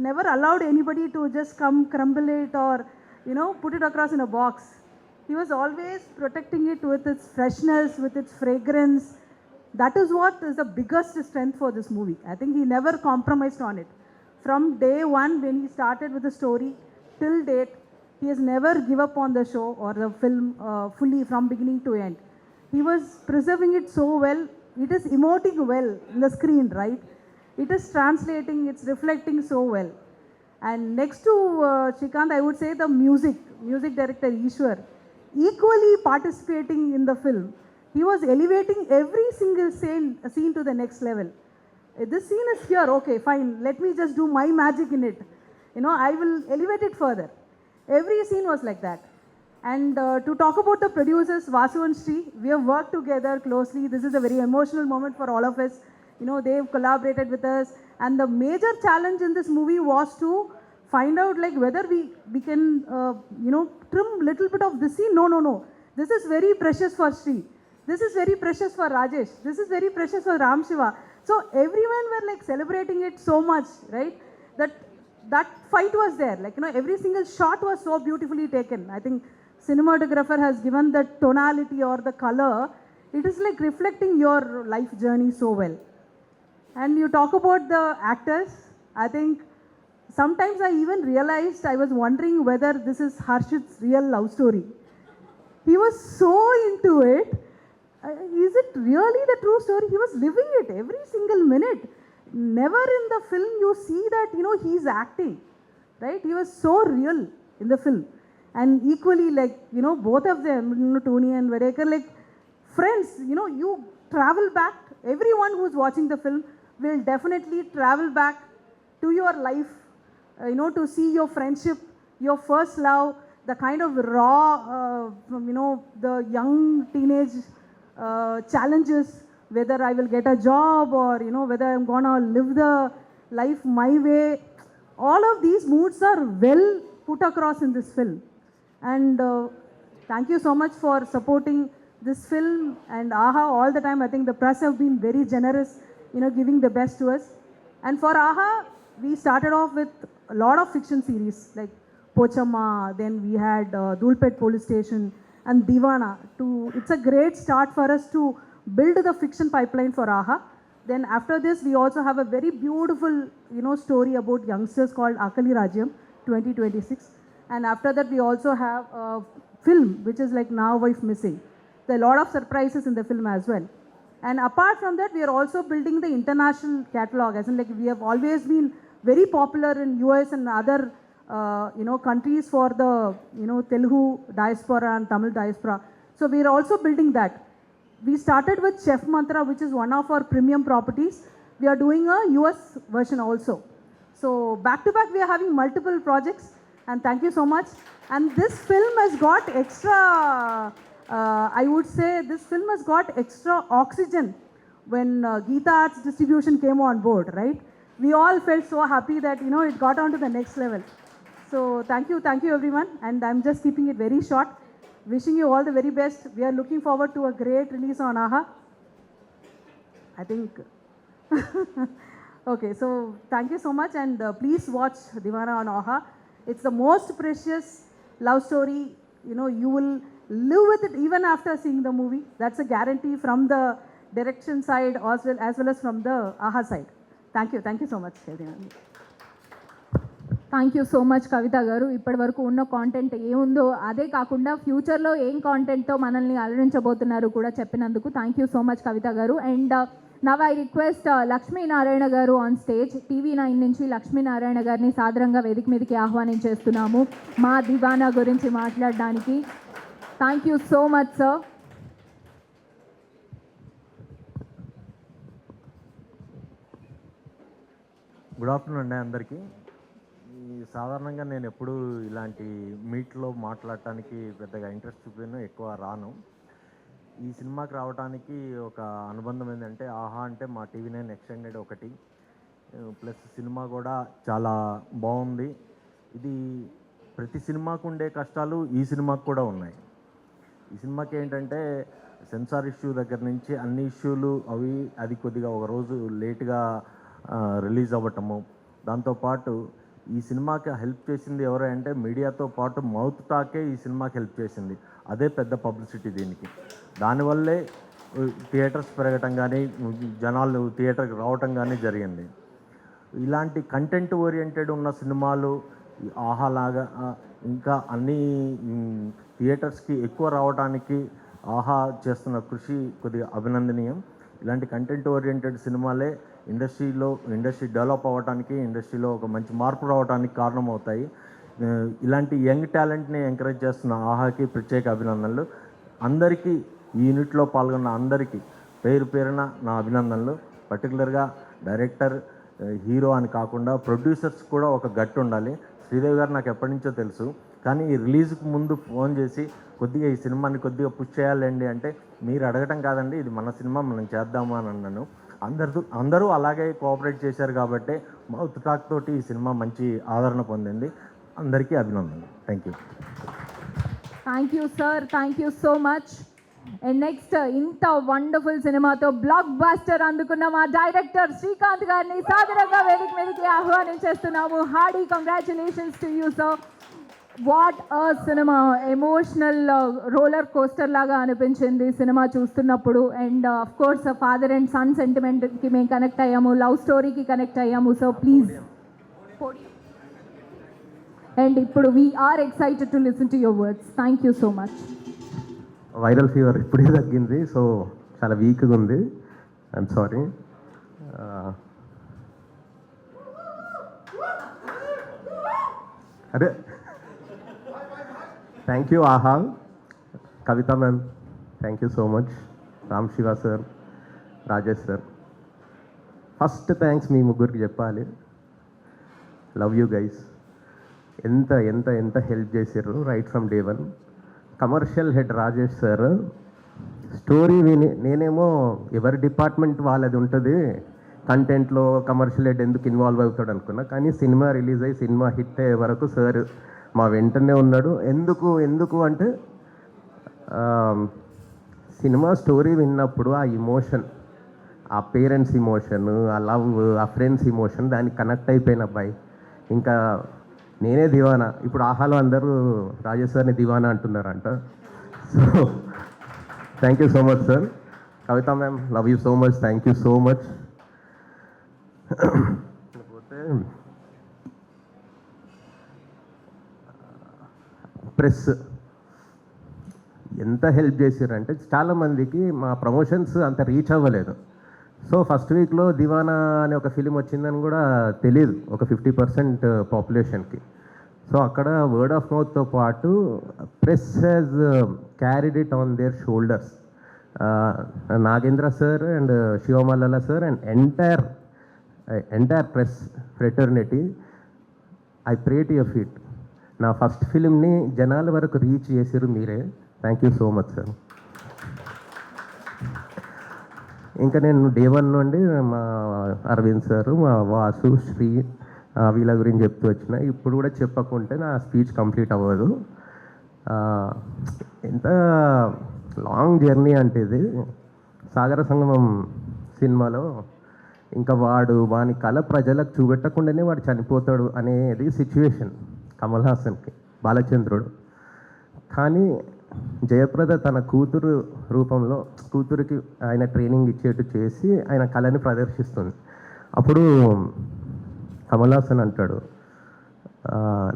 never allowed anybody to just come crumble it or put it across in a box. He was always protecting it with its freshness, with its fragrance. That is what is the biggest strength for this movie. I think he never compromised on it. From day one, when he started with the story, till date, he has never give up on the show or the film fully from beginning to end. He was preserving it so well. It is emoting well in the screen, right? It is translating, it's reflecting so well. And next to Srikanth, I would say the music director Ishwar, equally participating in the film. He was elevating every single scene to the next level. This scene is here, okay, fine, let me just do my magic in it. I will elevate it further. Every scene was like that. And to talk about the producers, Vasu and Sri, we have worked together closely. This is a very emotional moment for all of us. They've collaborated with us. And the major challenge in this movie was to find out whether we can trim little bit of this scene. No. This is very precious for Sri. This is very precious for Rajesh. This is very precious for Ram Shiva. So everyone were celebrating it so much, right? That fight was there. Every single shot was so beautifully taken. I think cinematographer has given the tonality or the color. It is reflecting your life journey so well. And you talk about the actors. I think sometimes I even realized, I was wondering whether this is Harshit's real love story. He was so into it. Is it really the true story? He was living it every single minute. Never in the film you see that, he's acting, right? He was so real in the film. And equally, both of them, Tony and Varekar, friends, you travel back. Everyone who's watching the film will definitely travel back to your life, to see your friendship, your first love, the kind of raw, the young teenage challenges, whether I will get a job or, whether I'm gonna live the life my way. All of these moods are well put across in this film. And thank you so much for supporting this film and AHA all the time. I think the press have been very generous, giving the best to us. And for AHA, we started off with a lot of fiction series like Pochamma, then we had Dulpet Police Station and Divana. It's a great start for us to build the fiction pipeline for AHA. Then after this, we also have a very beautiful, story about youngsters called Akali Rajyam 2026. And after that, we also have a film, which is like Now Wife Missing. There are a lot of surprises in the film as well. And apart from that, we are also building the international catalog. As in, like, we have always been very popular in US and other, countries for the, Telugu diaspora and Tamil diaspora. So we are also building that. We started with Chef Mantra, which is one of our premium properties. We are doing a US version also. So back to back, we are having multiple projects. And thank you so much. And this film has got extra, I would say this film has got extra oxygen when Geeta Arts Distribution came on board, right? We all felt so happy that, it got on to the next level. So thank you everyone. And I'm just keeping it very short. Wishing you all the very best. We are looking forward to a great release on AHA. I think. Okay, so thank you so much. And please watch Divana on AHA. It's the most precious love story. You will live with it even after seeing the movie. That's a guarantee from the direction side as well as from the AHA side. Thank you so much, everyone. Thank you so much Kavitha garu. ఇప్పటి వరకు ఉన్న content ఏముందో అదే కాకుండా ఫ్యూచర్లో ఏం కాంటెంట్తో మనల్ని అలరించబోతున్నారు కూడా చెప్పినందుకు thank you so much Kavitha గారు. And now I request Lakshminarayana గారు ఆన్ స్టేజ్. TV9 నుంచి లక్ష్మీనారాయణ గారిని సాదరంగా వేదిక మీదకి ఆహ్వానించేస్తున్నాము మా దివానా గురించి మాట్లాడడానికి. Thank you so much sir. Good afternoon అండి అందరికీ. సాధారణంగా నేను ఎప్పుడు ఇలాంటి మీట్లో మాట్లాడటానికి పెద్దగా ఇంట్రెస్ట్ చూపాను, ఎక్కువ రాను. ఈ సినిమాకి రావడానికి ఒక అనుబంధం ఏంటంటే ఆహా అంటే మా TV9 ఎక్స్టెండెడ్ ఒకటి, ప్లస్ సినిమా కూడా చాలా బాగుంది. ఇది ప్రతి సినిమాకు ఉండే కష్టాలు ఈ సినిమాకు కూడా ఉన్నాయి. ఈ సినిమాకి ఏంటంటే సెన్సార్ ఇష్యూ దగ్గర నుంచి అన్ని ఇష్యూలు అది కొద్దిగా ఒక రోజు లేట్గా రిలీజ్ అవ్వటము. దాంతోపాటు ఈ సినిమాకి హెల్ప్ చేసింది ఎవరు అంటే మీడియాతో పాటు మౌత్ టాకే ఈ సినిమాకి హెల్ప్ చేసింది. అదే పెద్ద పబ్లిసిటీ దీనికి. దానివల్లే థియేటర్స్ పెరగటం కానీ జనాలు థియేటర్కి రావటం కానీ జరిగింది. ఇలాంటి కంటెంట్ ఓరియంటెడ్ ఉన్న సినిమాలు ఆహాలాగా ఇంకా అన్ని థియేటర్స్కి ఎక్కువ రావడానికి ఆహా చేస్తున్న కృషి కొద్దిగా అభినందనీయం. ఇలాంటి కంటెంట్ ఓరియంటెడ్ సినిమాలే ఇండస్ట్రీ డెవలప్ అవ్వడానికి, ఇండస్ట్రీలో ఒక మంచి మార్పు రావడానికి కారణమవుతాయి. ఇలాంటి యంగ్ టాలెంట్ని ఎంకరేజ్ చేస్తున్న ఆహాకి ప్రత్యేక అభినందనలు. అందరికీ ఈ యూనిట్లో పాల్గొన్న అందరికీ పేరు పేరున నా అభినందనలు. పర్టికులర్గా డైరెక్టర్, హీరో అని కాకుండా ప్రొడ్యూసర్స్ కూడా ఒక గట్టు ఉండాలి. శ్రీదేవి గారు నాకు ఎప్పటి నుంచో తెలుసు, కానీ ఈ రిలీజ్కి ముందు ఫోన్ చేసి కొద్దిగా ఈ సినిమాని కొద్దిగా పుష్ చేయాలండి అంటే, మీరు అడగటం కాదండి, ఇది మన సినిమా, మనం చేద్దాము అని అన్నాను. అందరూ అలాగే కోఆపరేట్ చేశారు కాబట్టి మౌత్ టాక్ తోటి ఈ సినిమా మంచి ఆదరణ పొందింది. అందరికీ అభినందనలు. Thank you. Thank you sir, thank you so much. And next ఇంత వండర్ఫుల్ సినిమాతో బ్లాక్ బాస్టర్ అందుకున్న మా డైరెక్టర్ శ్రీకాంత్ గారిని సాదరంగా వేదిక మీదకి ఆహ్వానించేస్తున్నాము. Hearty congratulations to you sir. What a సినిమా, ఎమోషనల్ రోలర్ కోస్టర్ లాగా అనిపించింది సినిమా చూస్తున్నప్పుడు. And of course father and son సెంటిమెంట్కి మేము కనెక్ట్ అయ్యాము, లవ్ స్టోరీకి కనెక్ట్ అయ్యాము. So please. అండ్ ఇప్పుడు we are excited to listen to your words. Thank you so much. Viral fever ఇప్పుడే తగ్గింది, సో చాలా వీక్గా ఉంది. I'm sorry. అరే thank you Aha, Kavitha ma'am, thank you so much, Ram Shiva sir, Rajesh sir. First thanks మీ ముగ్గురికి చెప్పాలి. Love you guys. ఎంత ఎంత ఎంత హెల్ప్ చేశారు right from day one. Commercial head Rajesh sir story విని నేనేమో ఎవరి డిపార్ట్మెంట్ వాళ్ళది ఉంటుంది, కంటెంట్లో కమర్షియల్ హెడ్ ఎందుకు ఇన్వాల్వ్ అవుతాడు అనుకున్నా. కానీ సినిమా రిలీజ్ అయ్యి సినిమా హిట్ అయ్యే వరకు సార్ మా వెంటనే ఉన్నాడు. ఎందుకు అంటే సినిమా స్టోరీ విన్నప్పుడు ఆ ఇమోషన్, ఆ పేరెంట్స్ ఇమోషన్, ఆ లవ్, ఆ ఫ్రెండ్స్ ఇమోషన్, దానికి కనెక్ట్ అయిపోయిన అబ్బాయి. ఇంకా నేనే దివానా. ఇప్పుడు ఆహాలో అందరూ రాజేష్ సార్ని దివానా అంటున్నారంట. So thank you so much sir. Kavitha ma'am, love you so much, thank you so much. పోతే ప్రెస్ ఎంత హెల్ప్ చేశారంటే చాలామందికి మా ప్రమోషన్స్ అంత రీచ్ అవ్వలేదు. సో ఫస్ట్ వీక్లో దివానా అనే ఒక ఫిలిం వచ్చిందని కూడా తెలియదు ఒక 50% పాపులేషన్కి. సో అక్కడ వర్డ్ ఆఫ్ మౌత్తో పాటు press has carried it on their shoulders. Nagendra sir and Sivamallala sir and entire press fraternity, I pray to your feet. నా ఫస్ట్ ఫిలింని జనాల వరకు రీచ్ చేసారు మీరే. Thank you so much sir. ఇంకా నేను డే 1 నుండి మా అరవింద్ సార్, మా వాసు, శ్రీ వీళ్ళ గురించి చెప్తూ వచ్చిన. ఇప్పుడు కూడా చెప్పకుంటే నా స్పీచ్ కంప్లీట్ అవ్వదు. ఎంత లాంగ్ జర్నీ అంటే ఇది. సాగర సంగమం సినిమాలో ఇంకా వాని కళ ప్రజలకు చూపెట్టకుండానే వాడు చనిపోతాడు అనేది సిచ్యువేషన్ కమల్ హాసన్కి, బాలచంద్రుడు. కానీ జయప్రద తన కూతురికి ఆయన ట్రైనింగ్ ఇచ్చేట్టు చేసి ఆయన కళని ప్రదర్శిస్తుంది. అప్పుడు కమల్ హాసన్ అంటాడు,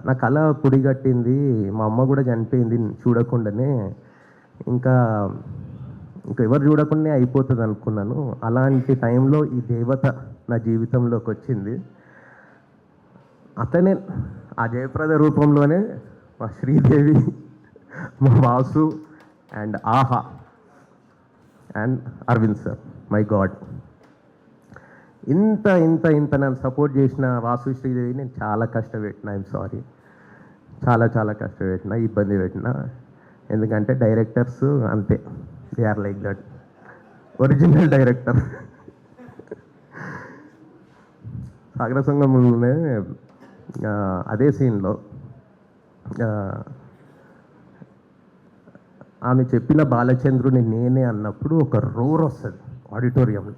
నా కళ పుడిగట్టింది, మా అమ్మ కూడా చనిపోయింది చూడకుండానే, ఇంకా ఎవరు చూడకుండానే అయిపోతుంది అనుకున్నాను. అలాంటి టైంలో ఈ దేవత నా జీవితంలోకి వచ్చింది. అతనే ఆ జయప్రద రూపంలోనే మా శ్రీదేవి, మా Vasu and Aha and Aravind sir, my god. ఇంత నన్ను సపోర్ట్ చేసిన వాసు, శ్రీదేవి నేను చాలా కష్టపెట్టిన. ఐఎమ్ సారీ, చాలా కష్టపెట్టిన, ఇబ్బంది పెట్టిన. ఎందుకంటే డైరెక్టర్స్ అంతే, they are like that. Original director సాగర సంగంలోనే అదే సీన్లో ఆమె చెప్పిన బాలచంద్రుని నేనే అన్నప్పుడు ఒక రోర్ వస్తుంది ఆడిటోరియంలో.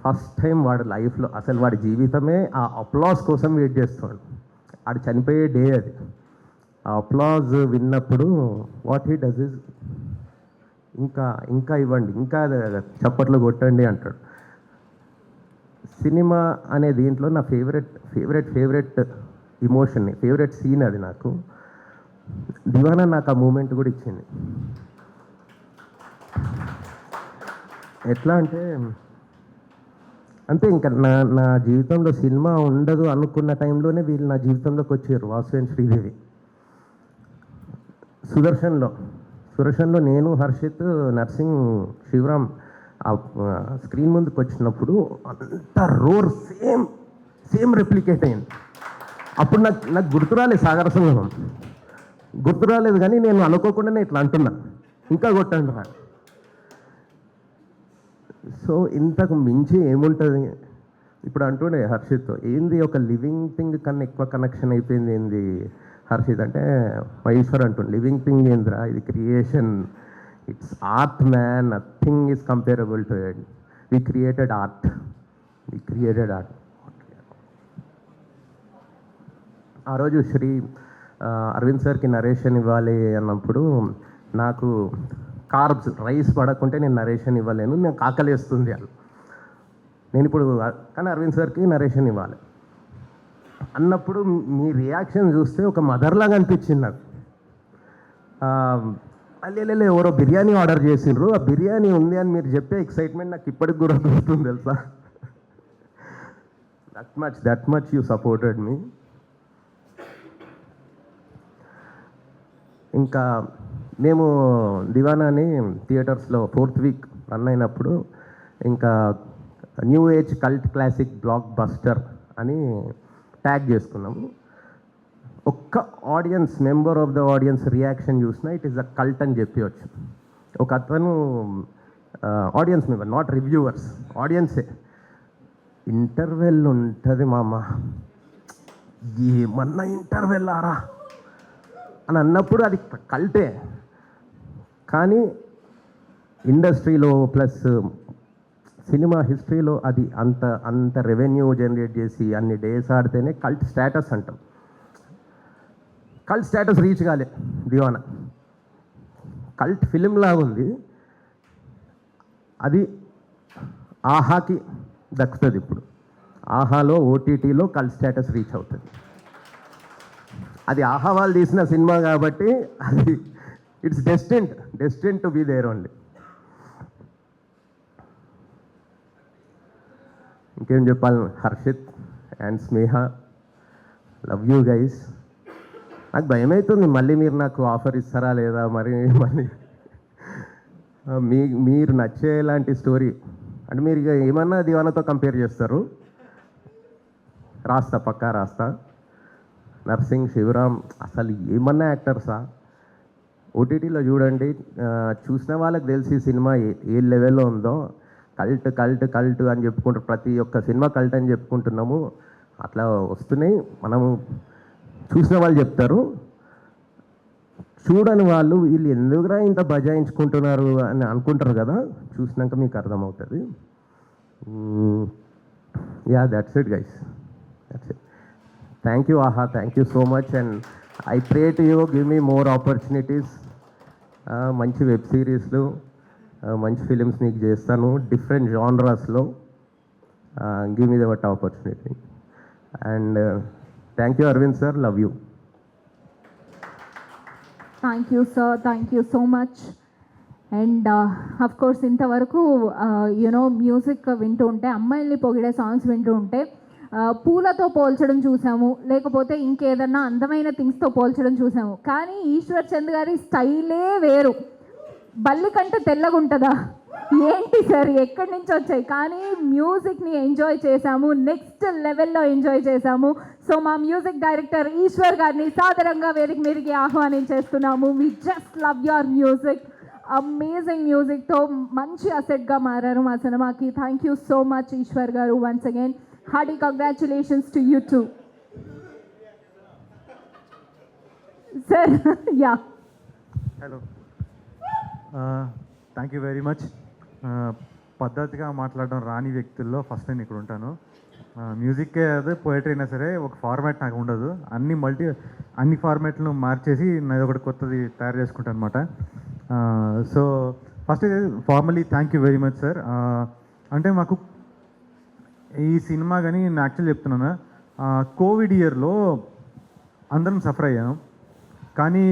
ఫస్ట్ టైం వాడి లైఫ్లో అసలు వాడి జీవితమే ఆ అప్లాజ్ కోసం వెయిట్ చేస్తాడు. ఆడు చనిపోయే డే అది. ఆ అప్లాజ్ విన్నప్పుడు వాట్ హీ డస్ ఇస్ ఇంకా ఇవ్వండి, ఇంకా చప్పట్లు కొట్టండి అంటాడు. సినిమా అనే దీంట్లో నా ఫేవరెట్ ఇమోషన్ని, ఫేవరెట్ సీన్ అది నాకు. దివానా నాకు ఆ మూమెంట్ కూడా ఇచ్చింది. ఎట్లా అంటే అంతే, ఇంకా నా జీవితంలో సినిమా ఉండదు అనుకున్న టైంలోనే వీళ్ళు నా జీవితంలోకి వచ్చారు, వాసు అండ్ శ్రీదేవి. సుదర్శన్లో నేను, హర్షిత్, నర్సింగ్, శివరామ్ ఆ స్క్రీన్ ముందుకు వచ్చినప్పుడు అంత రోర్ సేమ్ రెప్లికేట్ అయింది. అప్పుడు నాకు గుర్తురాలేదు సాగర సంగమం, గుర్తురాలేదు. కానీ నేను అనుకోకుండానే ఇట్లా అంటున్నా, ఇంకా కొట్టండి రా. సో ఇంతకు మించి ఏముంటుంది. ఇప్పుడు అంటుండే హర్షిత్తో, ఏంది ఒక లివింగ్ థింగ్ కన్నా ఎక్కువ కనెక్షన్ అయిపోయింది ఏంది హర్షిత్ అంటే, మహేశ్వర్ అంటుండే, లివింగ్ థింగ్ ఏందిరా, ఇది creation, it's art man, nothing is comparable to it. We created art. ఆ రోజు అరవింద్ సార్కి నరేషన్ ఇవ్వాలి అన్నప్పుడు నాకు కార్బ్స్, రైస్ పడకుంటే నేను నరేషన్ ఇవ్వలేను, నాకు ఆకలేస్తుంది అని. నేను ఇప్పుడు కానీ అరవింద్ సార్కి నరేషన్ ఇవ్వాలి అన్నప్పుడు మీ రియాక్షన్ చూస్తే ఒక మదర్లాగా అనిపించింది నాకు. అల్లెలే ఎవరో బిర్యానీ ఆర్డర్ చేసిండ్రు, ఆ బిర్యానీ ఉంది అని మీరు చెప్పే ఎక్సైట్మెంట్ నాకు ఇప్పటికి కూడా గుర్తుంది తెలుసా. That much you supported me. ఇంకా మేము దివానాని థియేటర్స్లో 4th వీక్ రన్ అయినప్పుడు ఇంకా new age cult classic blockbuster అని ట్యాగ్ చేసుకున్నాము. ఒక్క member of the audience reaction చూసినా ఇట్ ఈస్ అ కల్ట్ అని చెప్పవచ్చు. ఒక అతను ఆడియన్స్ మెంబర్, నాట్ రివ్యూవర్స్, ఆడియన్సే, ఇంటర్వెల్ ఉంటుంది మామ, ఏమన్నా ఇంటర్వెల్ ఆరా అని అన్నప్పుడు అది కల్టే. కానీ ఇండస్ట్రీలో ప్లస్ సినిమా హిస్టరీలో అది అంత రెవెన్యూ జనరేట్ చేసి అన్ని డేస్ ఆడితేనే కల్ట్ స్టేటస్ అంటాం. కల్ట్ స్టేటస్ రీచ్ కాలే దివానా. కల్ట్ ఫిలిం లాగా ఉంది అది. ఆహాకి దక్కుతుంది ఇప్పుడు. ఆహాలో ఓటీటీలో కల్ట్ స్టేటస్ రీచ్ అవుతుంది. అది ఆహా వాళ్ళు తీసిన సినిమా కాబట్టి అది it's destined to be there only. ఇంకేం చెప్పాలి, Harshith and Sneha, love you guys. నాకు భయం అవుతుంది మళ్ళీ మీరు నాకు ఆఫర్ ఇస్తారా లేదా, మరి మళ్ళీ మీరు నచ్చేలాంటి స్టోరీ అంటే మీరు ఇక ఏమన్నా దివానాతో కంపేర్ చేస్తారు. పక్కా రాస్తా. నర్సింగ్, శివరామ్ అసలు ఏమన్నా యాక్టర్సా. ఓటీటీలో చూడండి, చూసిన వాళ్ళకి తెలిసి సినిమా ఏ లెవెల్లో ఉందో. కల్ట్ అని చెప్పుకుంటారు, ప్రతి ఒక్క సినిమా కల్ట్ అని చెప్పుకుంటున్నాము. అట్లా వస్తున్నాయి, మనము చూసిన వాళ్ళు చెప్తారు, చూడని వాళ్ళు వీళ్ళు ఎందుకురా ఇంత బజాయించుకుంటున్నారు అని అనుకుంటారు కదా, చూసినాక మీకు అర్థమవుతుంది. Yeah, that's it guys, that's it. Thank you Aha, thank you so much. And I pray to you, give me more opportunities. మంచి వెబ్ సిరీస్లు, మంచి ఫిలిమ్స్ మీకు చేస్తాను, డిఫరెంట్ జానరాస్లో. Give me that opportunity. And thank you Aravind sir, love you. Thank you sir, thank you so much. And of course ఇంతవరకు you know music వింటూ ఉంటే, అమ్మాయిల్ని పొగిడే సాంగ్స్ వింటూ ఉంటే పూలతో పోల్చడం చూసాము, లేకపోతే ఇంకేదన్నా అందమైన థింగ్స్తో పోల్చడం చూసాము. కానీ ఈశ్వర్ చంద్ గారి స్టైలే వేరు. బల్లి కంటే తెల్లగుంటుందా ఏంటి సార్, ఎక్కడి నుంచి వచ్చాయి? కానీ మ్యూజిక్ని ఎంజాయ్ చేశాము, నెక్స్ట్ లెవెల్లో ఎంజాయ్ చేశాము. సో మా మ్యూజిక్ డైరెక్టర్ ఈశ్వర్ గారిని సాదరంగా వేదిక మీదకి ఆహ్వానించేస్తున్నాము. We just love your music, amazing మ్యూజిక్తో మంచి అసెట్గా మారారు మా సినిమాకి. Thank you so much Eshwar garu. Once again hearty congratulations to you too sir. Yeah, hello, thank you very much. పద్ధతిగా మాట్లాడడం రాని వ్యక్తుల్లో ఫస్ట్ నేను ఇక్కడ ఉంటాను. మ్యూజిక్కే అదే పోయిటరీ అయినా సరే ఒక ఫార్మాట్ నాకు ఉండదు, అన్ని ఫార్మాట్లను మార్చేసి నేను ఒకటి కొత్తది తయారు చేసుకుంటాను అనమాట. So first formally thank you very much sir. అంటే మాకు ఈ సినిమా కానీ నేను యాక్చువల్ చెప్తున్నాను, కోవిడ్ ఇయర్లో అందరం సఫర్ అయ్యాను. కానీ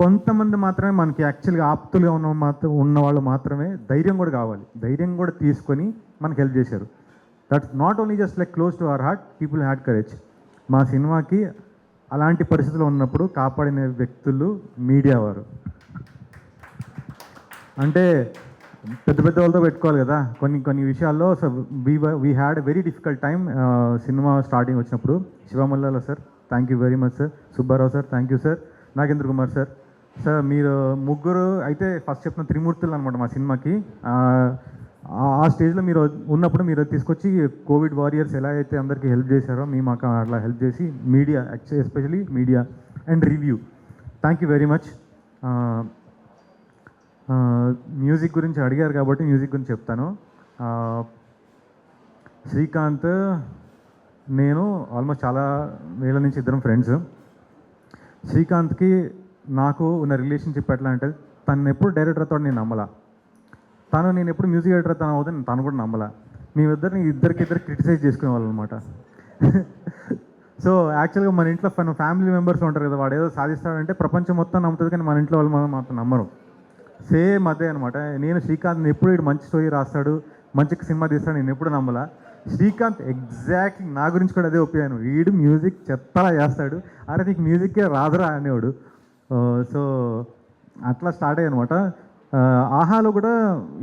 కొంతమంది మాత్రమే మనకి యాక్చువల్గా ఆప్తులుగా ఉన్న వాళ్ళు మాత్రమే ధైర్యం కూడా కావాలి, ధైర్యం కూడా తీసుకొని మనకు హెల్ప్ చేశారు. That's not only just like close to our heart, people had courage. మా సినిమాకి అలాంటి పరిస్థితులు ఉన్నప్పుడు కాపాడిన వ్యక్తులు మీడియా వారు. అంటే పెద్ద పెద్ద వాళ్ళతో పెట్టుకోవాలి కదా కొన్ని విషయాల్లో. So we had very difficult time సినిమా స్టార్టింగ్ వచ్చినప్పుడు. Sivamallala sir thank you very much sir, Subbarao sir thank you sir, Nagendra Kumar sir. Sir మీరు ముగ్గురు అయితే ఫస్ట్ చెప్పిన త్రిమూర్తులు అనమాట మా సినిమాకి. ఆ స్టేజ్లో మీరు ఉన్నప్పుడు మీరు తీసుకొచ్చి కోవిడ్ వారియర్స్ ఎలా అయితే అందరికీ హెల్ప్ చేశారో మీ మాకు అట్లా హెల్ప్ చేసి media, especially media and review, thank you very much. Music గురించి అడిగారు కాబట్టి మ్యూజిక్ గురించి చెప్తాను. శ్రీకాంత్ నేను ఆల్మోస్ట్ చాలా వేల నుంచి ఇద్దరం ఫ్రెండ్స్. శ్రీకాంత్కి నాకు ఉన్న రిలేషన్షిప్ ఎట్లా అంటే, తను ఎప్పుడు డైరెక్టర్ అవుతాడు నేను నమ్మలా, నేను ఎప్పుడు మ్యూజిక్ డైరెక్టర్ తను అవుతుంది తను కూడా నమ్మలా. మేమిద్దరిని ఇద్దరికిద్దరు క్రిటిసైజ్ చేసుకునేవాళ్ళం అనమాట. సో యాక్చువల్గా మన ఇంట్లో ఫ్యామిలీ మెంబర్స్ ఉంటారు కదా, వాడు ఏదో సాధిస్తాడంటే ప్రపంచం మొత్తం నమ్ముతుంది, కానీ మన ఇంట్లో వాళ్ళు మాత్రం నమ్మరు. సేమ్ అదే అనమాట. నేను శ్రీకాంత్ ఎప్పుడు ఇటు మంచి స్టోరీ రాస్తాడు, మంచి సినిమా తీస్తాడు నేను ఎప్పుడు నమ్మలా. శ్రీకాంత్ ఎగ్జాక్ట్లీ నా గురించి కూడా అదే ఒపీనియన్, వీడు మ్యూజిక్ చెత్తలా చేస్తాడు, అరే నీకు మ్యూజిక్కే రాదురా అనేవాడు. సో అట్లా స్టార్ట్ అయ్యి అనమాట. ఆహాలో కూడా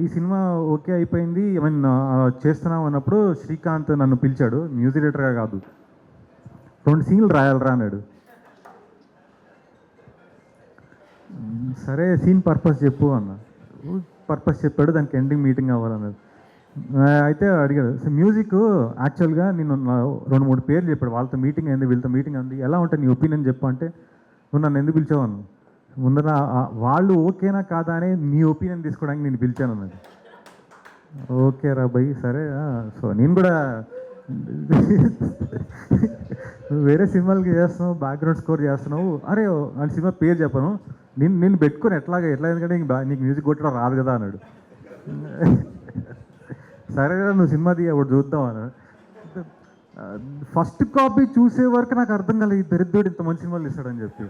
ఈ సినిమా ఓకే అయిపోయింది, చేస్తున్నాం అన్నప్పుడు శ్రీకాంత్ నన్ను పిలిచాడు, మ్యూజిక్ డైరెక్టర్గా కాదు, 2 సీన్లు రాయాలరా అన్నాడు. సరే సీన్ పర్పస్ చెప్పు అన్న, పర్పస్ చెప్పాడు, దానికి ఎండింగ్ మీటింగ్ అవ్వాలన్నది. అయితే అడిగాడు మ్యూజిక్ యాక్చువల్గా నేను 2-3 పేర్లు చెప్పాడు, వాళ్ళతో మీటింగ్ అయింది వీళ్ళతో మీటింగ్ అయింది, ఎలా ఉంటుంది నీ ఒపీనియన్ చెప్పు అంటే, నువ్వు నన్ను ఎందుకు పిలిచావు ముందర వాళ్ళు ఓకేనా కాదా అని నీ ఒపీనియన్ తీసుకోవడానికి నేను పిలిచాను అన్నది. ఓకే రా బై సరే. సో నేను కూడా వేరే సినిమాలకి చేస్తున్నావు, బ్యాక్గ్రౌండ్ స్కోర్ చేస్తున్నావు, అరే అని సినిమా పేరు చెప్పను, నేను పెట్టుకొని ఎట్లా ఎందుకంటే నీకు మ్యూజిక్ కొట్టడం రాదు కదా అన్నాడు. సరే కదా నువ్వు సినిమా తీయ ఒకటి చూద్దాం అన్నాడు. ఫస్ట్ కాపీ చూసే వరకు నాకు అర్థం కాలేదు, ఈ దరిద్రుడు ఇంత మంచి సినిమాలు ఇస్తాడని చెప్పి.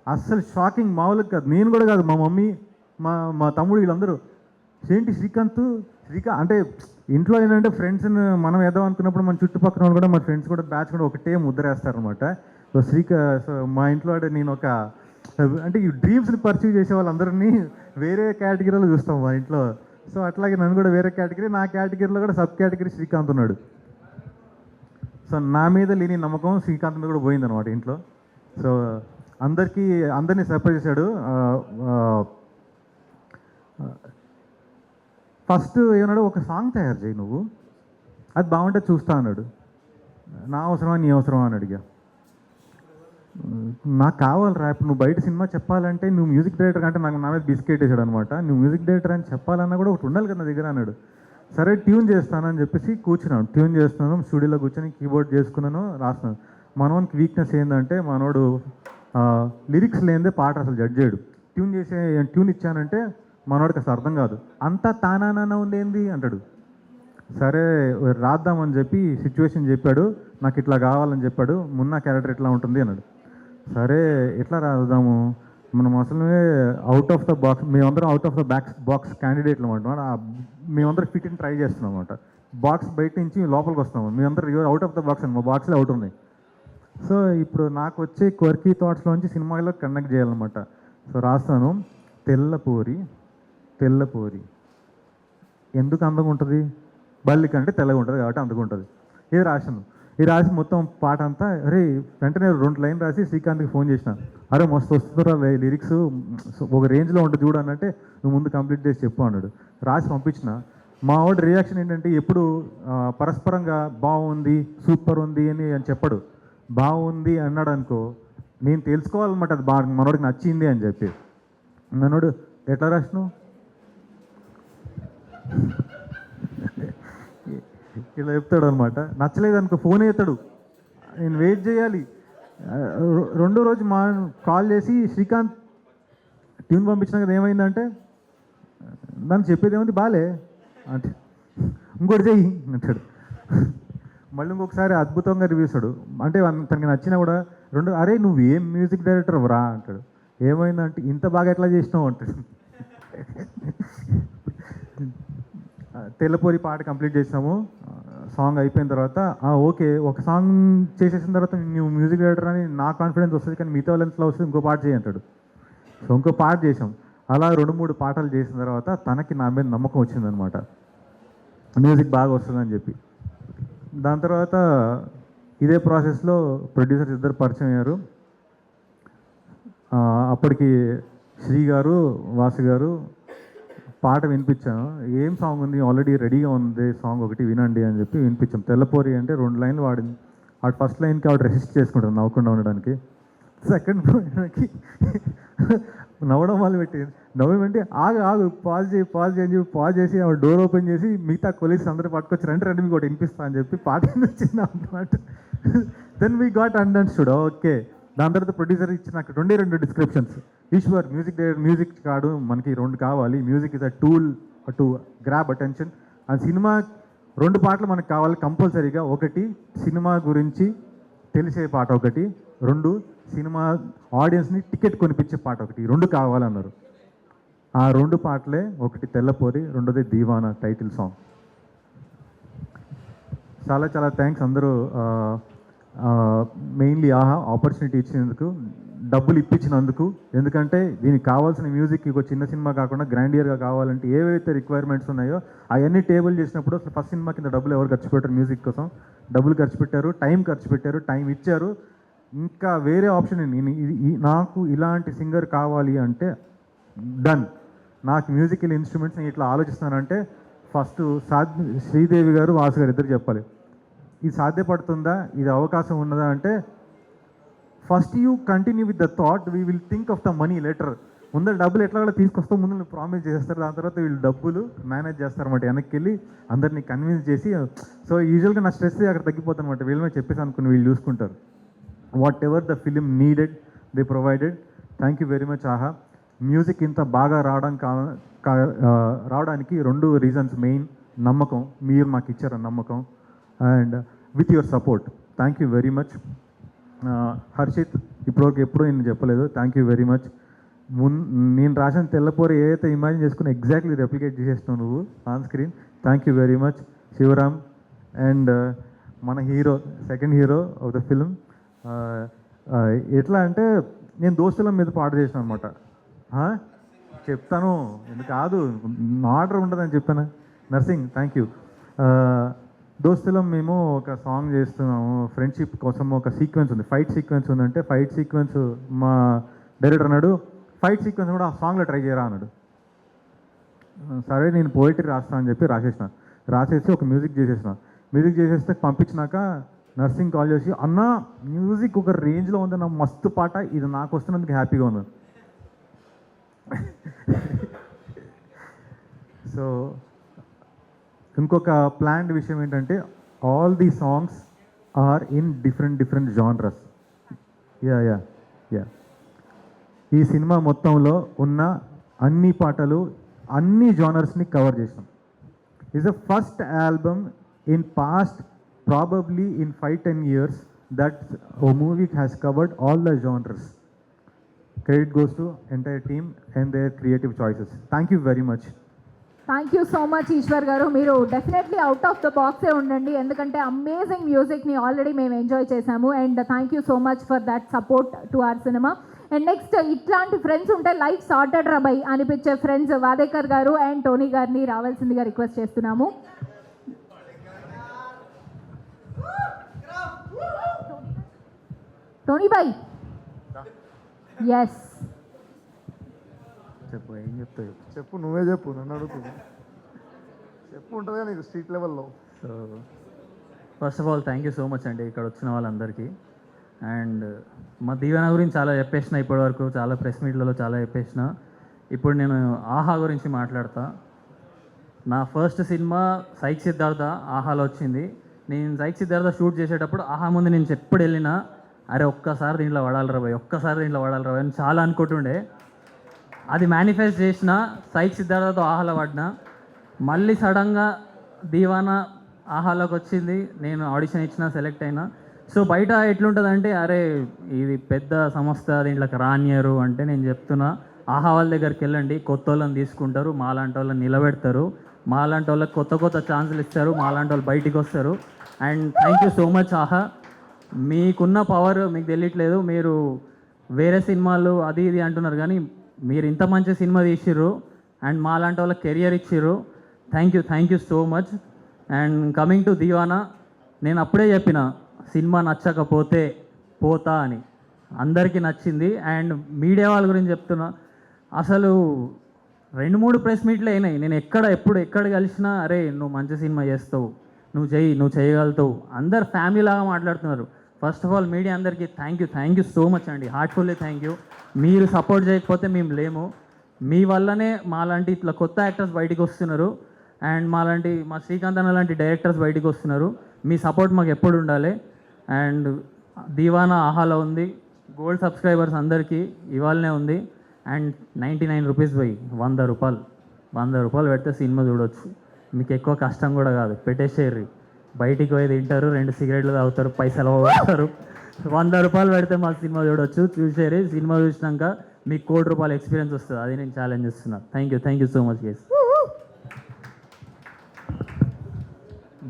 అస్సలు షాకింగ్, మామూలుగా కాదు. నేను కూడా కాదు, మా మమ్మీ, మా మా తమ్ముడు, వీళ్ళందరూ ఏంటి శ్రీకాంత్ అంటే ఇంట్లో ఏంటంటే ఫ్రెండ్స్ని మనం వేద్దాం అనుకున్నప్పుడు మన చుట్టుపక్కల వాళ్ళు కూడా, మన ఫ్రెండ్స్ కూడా, బ్యాచ్ కూడా ఒకటే ముద్రేస్తారనమాట. సో మా ఇంట్లో నేను ఒక అంటే ఈ డ్రీమ్స్ని పర్సీవ్ చేసే వాళ్ళందరినీ వేరే కేటగిరీలో చూస్తాం మా ఇంట్లో. సో అట్లాగే నన్ను కూడా వేరే కేటగిరీ, నా కేటగిరీలో కూడా సబ్ కేటగిరీ శ్రీకాంత్ ఉన్నాడు. సో నా మీద లేని నమ్మకం శ్రీకాంత్ మీద కూడా పోయిందనమాట ఇంట్లో. సో అందరినీ సర్ప్రైజ్ చేశాడు. ఫస్ట్ ఏమన్నాడు, ఒక సాంగ్ తయారు చేయి నువ్వు, అది బాగుంటే చూస్తా అన్నాడు. నా అవసరమా నీ అవసరమా అని అడిగా. నాకు కావాలరా, ఇప్పుడు నువ్వు బయట సినిమా చెప్పాలంటే నువ్వు మ్యూజిక్ డైరెక్టర్ అంటే నాకు నా మీద బిస్కెట్ వేసాడు అనమాట. నువ్వు మ్యూజిక్ డైరెక్టర్ అని చెప్పాలన్నా కూడా ఒకటి ఉండాలి కదా నా దగ్గర అన్నాడు. సరే ట్యూన్ చేస్తానని చెప్పేసి కూర్చున్నాను. ట్యూన్ చేస్తున్నాను, స్టూడియోలో కూర్చొని కీబోర్డ్ చేసుకున్నాను, రాస్తున్నాను. మనోనికి వీక్నెస్ ఏంటంటే మనోడు లిరిక్స్ లేనిదే పాట అసలు జడ్జ్ చేయడు. ట్యూన్ ఇచ్చానంటే మనోడికి అసలు అర్థం కాదు. అంతా తానానా ఉండేంది అంటాడు. సరే రాద్దామని చెప్పి సిచ్యువేషన్ చెప్పాడు, నాకు ఇట్లా కావాలని చెప్పాడు, మున్నా క్యారెక్టర్ ఇట్లా ఉంటుంది అన్నాడు. సరే ఎట్లా రాద్దాము, మనం అసలు అవుట్ ఆఫ్ ద బాక్స్, మేమందరం అవుట్ ఆఫ్ ద బాక్స్ క్యాండిడేట్లు అనమాట. మేమందరం ఫిట్ ఇన్ ట్రై చేస్తున్నాం అనమాట. బాక్స్ బయట నుంచి లోపలికి వస్తున్నాము, మేమందరం అవుట్ ఆఫ్ ద బాక్స్ అని, మా బాక్స్లో అవుట్ ఉన్నాయి. సో ఇప్పుడు నాకు వచ్చే క్వర్కీ థాట్స్లోంచి సినిమాలో కనెక్ట్ చేయాలన్నమాట. సో రాస్తాను, తెల్లపూరి ఎందుకు అందంగా ఉంటుంది, బల్లి కంటే తెల్లగా ఉంటుంది కాబట్టి అందుకు ఉంటుంది. ఇది రాశాను. ఇది రాసి మొత్తం పాట అంతా, అరే వెంటనే 2 లైన్ రాసి శ్రీకాంత్కి ఫోన్ చేసిన. అరే మస్తు వస్తుందిరా లిరిక్స్, ఒక రేంజ్లో ఉంటుంది చూడు అనంటే, నువ్వు ముందు కంప్లీట్ చేసి చెప్పు అన్నాడు. రాసి పంపించిన. మా వాడి రియాక్షన్ ఏంటంటే ఎప్పుడు పరస్పరంగా బాగుంది, సూపర్ ఉంది అని చెప్పడు. బాగుంది అన్నాడు అనుకో, నేను తెలుసుకోవాలన్నమాట అది మనోడికి నచ్చింది అని చెప్పి. మనోడు ఎట్లా రాసినావు ఇలా చెప్తాడు అనమాట. నచ్చలేదు అనుకో ఫోన్ ఎత్తాడు, నేను వెయిట్ చేయాలి. 2వ రోజు కాల్ చేసి, శ్రీకాంత్ ట్యూన్ పంపించినాక ఏమైందంటే, దాన్ని చెప్పేది ఏముంది బాలే అంటే, ఇంకోటి చెయ్యి అంటాడు. మళ్ళీ ఇంకొకసారి అద్భుతంగా రివ్యూస్తాడు. అంటే తనకి నచ్చినా కూడా అరే నువ్వు ఏం మ్యూజిక్ డైరెక్టర్ రా అంటాడు. ఏమైందంటే, ఇంత బాగా ఎట్లా చేసినావు అంటాడు. తెల్లపూరి పాట కంప్లీట్ చేసాము. సాంగ్ అయిపోయిన తర్వాత ఓకే, ఒక సాంగ్ చేసేసిన తర్వాత నువ్వు మ్యూజిక్ డైరెక్టర్ అని నా కాన్ఫిడెన్స్ వస్తుంది, కానీ మిగతా లెన్స్లో వస్తుంది, ఇంకో పాట చేయి అంటాడు. సో ఇంకో పాట చేసాం. అలా 2-3 పాటలు చేసిన తర్వాత తనకి నా మీద నమ్మకం వచ్చిందనమాట, మ్యూజిక్ బాగా వస్తుందని చెప్పి. దాని తర్వాత ఇదే ప్రాసెస్లో ప్రొడ్యూసర్స్ ఇద్దరు పరిచయం అయ్యారు. అప్పటికి శ్రీ గారు, వాసు గారు పాట వినిపించాను. ఏం సాంగ్ ఉంది, ఆల్రెడీ రెడీగా ఉంది సాంగ్, ఒకటి వినండి అని చెప్పి వినిపించాం. తెల్లపూరి అంటే 2 లైన్లు వాడింది. ఆవిడ ఫస్ట్ లైన్కి ఆవిడ రెసిస్ట్ చేసుకుంటాను నవ్వకుండా ఉండడానికి. సెకండ్ లైన్కి నవ్వడం వాళ్ళు పెట్టింది. నవ్వేమంటే ఆగు పాజ్ చేయి అని చెప్పి పాజ్ చేసి ఆవిడ డోర్ ఓపెన్ చేసి మిగతా కొలీగ్స్ అందరూ పట్టుకొచ్చి రెండు మీకు ఒకటి వినిపిస్తా అని చెప్పి పాట వచ్చింది అనమాట. Then we got understood, okay. దాని తర్వాత ప్రొడ్యూసర్ ఇచ్చిన నాకు 2 డిస్క్రిప్షన్స్. ఈశ్వర్ మ్యూజిక్ కాదు, మనకి 2 కావాలి. Music is a tool to grab attention. ఆ సినిమా 2 పాటలు మనకు కావాలి కంపల్సరీగా. ఒకటి సినిమా గురించి తెలిసే పాట ఒకటి, 2 సినిమా ఆడియన్స్ని టికెట్ కొనిపించే పాట ఒకటి, 2 కావాలన్నారు. ఆ 2 పాటలే, ఒకటి తెల్లపూరి, 2ది దీవానా టైటిల్ సాంగ్. చాలా చాలా థ్యాంక్స్ అందరూ. మెయిన్లీ ఆపర్చునిటీ ఇచ్చినందుకు, డబ్బులు ఇప్పించినందుకు. ఎందుకంటే దీనికి కావాల్సిన మ్యూజిక్ ఒక చిన్న సినిమా కాకుండా గ్రాండియర్గా కావాలంటే ఏవైతే రిక్వైర్మెంట్స్ ఉన్నాయో అవన్నీ టేబుల్ చేసినప్పుడు అసలు ఫస్ట్ సినిమా కింద డబ్బులు ఎవరు ఖర్చు పెట్టారు, మ్యూజిక్ కోసం డబ్బులు ఖర్చు పెట్టారు, టైం ఖర్చు పెట్టారు, టైం ఇచ్చారు. ఇంకా వేరే ఆప్షన్ నాకు ఇలాంటి సింగర్ కావాలి అంటే డన్. నాకు మ్యూజికల్ ఇన్స్ట్రుమెంట్స్ నేను ఇట్లా ఆలోచిస్తానంటే ఫస్ట్ శ్రీదేవి గారు, వాసు గారు ఇద్దరు చెప్పాలి, ఇది సాధ్యపడుతుందా, ఇది అవకాశం ఉన్నదా అంటే first you continue with the thought, we will think of the money letter. ముందర డబ్బులు ఎట్లా కూడా తీసుకొస్తాం, ముందు నువ్వు ప్రామిస్ చేస్తారు, దాని తర్వాత వీళ్ళు డబ్బులు మేనేజ్ చేస్తారన్నమాట. వెనక్కి వెళ్ళి అందరినీ కన్విన్స్ చేసి. సో యూజువల్గా నా స్ట్రెస్ అక్కడ తగ్గిపోతుంది అనమాట. వీళ్ళ మీద చెప్పేసి అనుకుని వీళ్ళు చూసుకుంటారు. What ever the film needed they provided. Thank you very much. ఆహా మ్యూజిక్ ఇంత బాగా రావడానికి 2 రీజన్స్ మెయిన్. నమ్మకం, మీరు మాకు ఇచ్చారు నమ్మకం. And with your support. Thank you very much. Harshit ఇప్పటివరకు ఎప్పుడూ నేను చెప్పలేదు, థ్యాంక్ యూ వెరీ మచ్. నేను రాసిన తెల్లపోరు ఏదైతే ఇమాజిన్ చేసుకుని ఎగ్జాక్ట్లీ రెప్లికేట్ చేసేస్తున్నావు నువ్వు on screen. Thank you very much Shivaram. And మన hero, second hero of the film. ఎట్లా అంటే నేను దోస్తుల మీద పాట చేసిన అనమాట. చెప్తాను, ఎందుకు కాదు, ఆర్డర్ ఉంటుందని చెప్పాను. Nursing, thank you. దోస్తులం మేము ఒక సాంగ్ చేస్తున్నాము, ఫ్రెండ్షిప్ కోసం ఒక సీక్వెన్స్ ఉంది, ఫైట్ సీక్వెన్స్ ఉందంటే ఫైట్ సీక్వెన్స్ మా డైరెక్టర్ అన్నాడు ఫైట్ సీక్వెన్స్ కూడా ఆ సాంగ్లో ట్రై చేయరా అన్నాడు. సరే నేను పోయిటరీ రాస్తాను అని చెప్పి రాసేసి ఒక మ్యూజిక్ చేసేస్తే పంపించినాక నర్సింగ్ కాల్ చేసి, అన్న మ్యూజిక్ ఒక రేంజ్లో ఉంది, నా మస్తు పాట, ఇది నాకు వస్తున్నందుకు హ్యాపీగా ఉంది. సో ఇంకొక ప్లాన్డ్ విషయం ఏంటంటే all the songs are in different genres. Yeah ఈ సినిమా మొత్తంలో ఉన్న అన్ని పాటలు అన్ని జానర్స్ని కవర్ చేసాం. Is the first album in past probably in 5-10 years that a movie has covered all the genres. Credit goes to entire team and their creative choices. Thank you very much. Thank you so much Eshwar గారు. మీరు definitely out of the బాక్సే ఉండండి, ఎందుకంటే amazing మ్యూజిక్ని already మేము enjoy చేశాము. And thank you so much for that support to our cinema. And next ఇట్లాంటి friends ఉంటే లైఫ్ సార్టెడ్ రా బై అనిపించే ఫ్రెండ్స్ వాదేకర్ గారు అండ్ టోనీ గారిని రావాల్సిందిగా రిక్వెస్ట్ చేస్తున్నాము. టోనీ బాయ్, ఎస్ చెప్పు, ఏం చెప్తావు చెప్పు, నువ్వే చెప్పు, నన్ను అడుగుతుంది చెప్పు, ఉంటుందిగా నీకు స్ట్రీట్ లెవెల్లో. So first of all thank you so much అండి ఇక్కడ వచ్చిన వాళ్ళందరికీ. అండ్ మా దీవెన గురించి చాలా చెప్పేసిన, ఇప్పటివరకు చాలా ప్రెస్ మీట్లలో చాలా చెప్పేసిన. ఇప్పుడు నేను ఆహా గురించి మాట్లాడతా. నా ఫస్ట్ సినిమా సైక్ సిద్ధార్థ ఆహాలో వచ్చింది. నేను సైక్ సిద్ధార్థ షూట్ చేసేటప్పుడు ఆహా ముందు నేను ఎప్పుడు వెళ్ళినా అరే ఒక్కసారి దీంట్లో పడాలి రాబోయ్, ఒక్కసారి దీంట్లో పడాలి రాబోయ్ అని చాలా అనుకుంటుండే. అది మేనిఫెస్ట్ చేసిన, సైక్ సిద్ధార్థతో ఆహాలో పడినా. మళ్ళీ సడన్గా దీవానా ఆహాలోకి వచ్చింది, నేను ఆడిషన్ ఇచ్చిన, సెలెక్ట్ అయినా. సో బయట ఎట్లుంటుందంటే అరే ఇది పెద్ద సంస్థ, దీంట్లోకి రానియరు అంటే నేను చెప్తున్నా, ఆహా వాళ్ళ దగ్గరికి వెళ్ళండి, కొత్త వాళ్ళని తీసుకుంటారు, మాలాంటి వాళ్ళని నిలబెడతారు, మాలాంటి వాళ్ళకి కొత్త ఛాన్సులు ఇస్తారు, మాలాంటి వాళ్ళు బయటికి వస్తారు. And thank you so much ఆహా. మీకున్న పవర్ మీకు తెలియట్లేదు. మీరు వేరే సినిమాలు అది ఇది అంటున్నారు కానీ మీరు ఇంత మంచి సినిమా తీసిర్రు అండ్ మాలాంటి వాళ్ళకి కెరియర్ ఇచ్చిర్రు. Thank you so much. And coming to Deewana, నేను అప్పుడే చెప్పిన సినిమా నచ్చకపోతే పోతా అని, అందరికీ నచ్చింది. అండ్ మీడియా వాళ్ళ గురించి చెప్తున్నా, అసలు 2-3 ప్రెస్ మీట్లు అయినాయి. నేను ఎక్కడ కలిసినా అరే నువ్వు మంచి సినిమా చేస్తావు, నువ్వు చేయగలుగుతావు, అందరు ఫ్యామిలీ లాగా మాట్లాడుతున్నారు. ఫస్ట్ ఆఫ్ ఆల్ మీడియా అందరికీ థ్యాంక్ యూ సో మచ్ అండి, హార్ట్ఫుల్లీ థ్యాంక్ యూ. మీరు సపోర్ట్ చేయకపోతే మేము లేము. మీ వల్లనే మాలాంటి ఇట్లా కొత్త యాక్టర్స్ బయటికి వస్తున్నారు అండ్ మా శ్రీకాంత్ అన్న లాంటి డైరెక్టర్స్ బయటికి వస్తున్నారు. మీ సపోర్ట్ మాకు ఎప్పుడు ఉండాలి. అండ్ దీవానా ఆహాలో ఉంది, గోల్డ్ సబ్స్క్రైబర్స్ అందరికీ ఇవాళనే ఉంది. అండ్ 99 రూపీస్ పోయి 100 రూపాయలు పెడితే సినిమా చూడొచ్చు. మీకు ఎక్కువ కష్టం కూడా కాదు, పెట్టేసేర్రి, బయటికి పోయి తింటారు, 2 సిగరెట్లు తాగుతారు, పైసలు పోతారు. 100 రూపాయలు పెడితే మా సినిమా చూడొచ్చు. చూసేరి, సినిమా చూసినాక మీకు ₹1 కోటి ఎక్స్పీరియన్స్ వస్తుంది. అది నేను ఛాలెంజ్ చేస్తున్నాను. Thank you so much guys.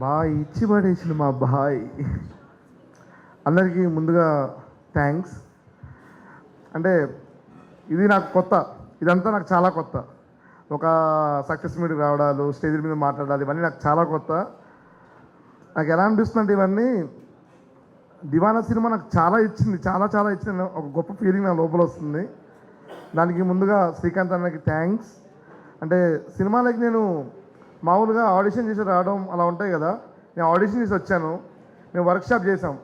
బాయ్ ఇచ్చి పడేసింది మా బాయ్. అందరికీ ముందుగా థ్యాంక్స్. అంటే ఇది నాకు కొత్త, ఇదంతా నాకు చాలా కొత్త. ఒక సక్సెస్ మీట్కి రావడాలు, స్టేజ్ మీద మాట్లాడాలి, ఇవన్నీ నాకు చాలా కొత్త. నాకు ఎలా అనిపిస్తుందంటే ఇవన్నీ దివానా సినిమా నాకు చాలా ఇచ్చింది, చాలా ఇచ్చింది. ఒక గొప్ప ఫీలింగ్ నా లోపల వస్తుంది. దానికి ముందుగా శ్రీకాంత్ అన్నకి థ్యాంక్స్. అంటే సినిమాలకి నేను మామూలుగా ఆడిషన్ చేసి రావడం అలా ఉంటాయి కదా, నేను ఆడిషన్ చేసి వచ్చాను. మేము వర్క్షాప్ చేసాం.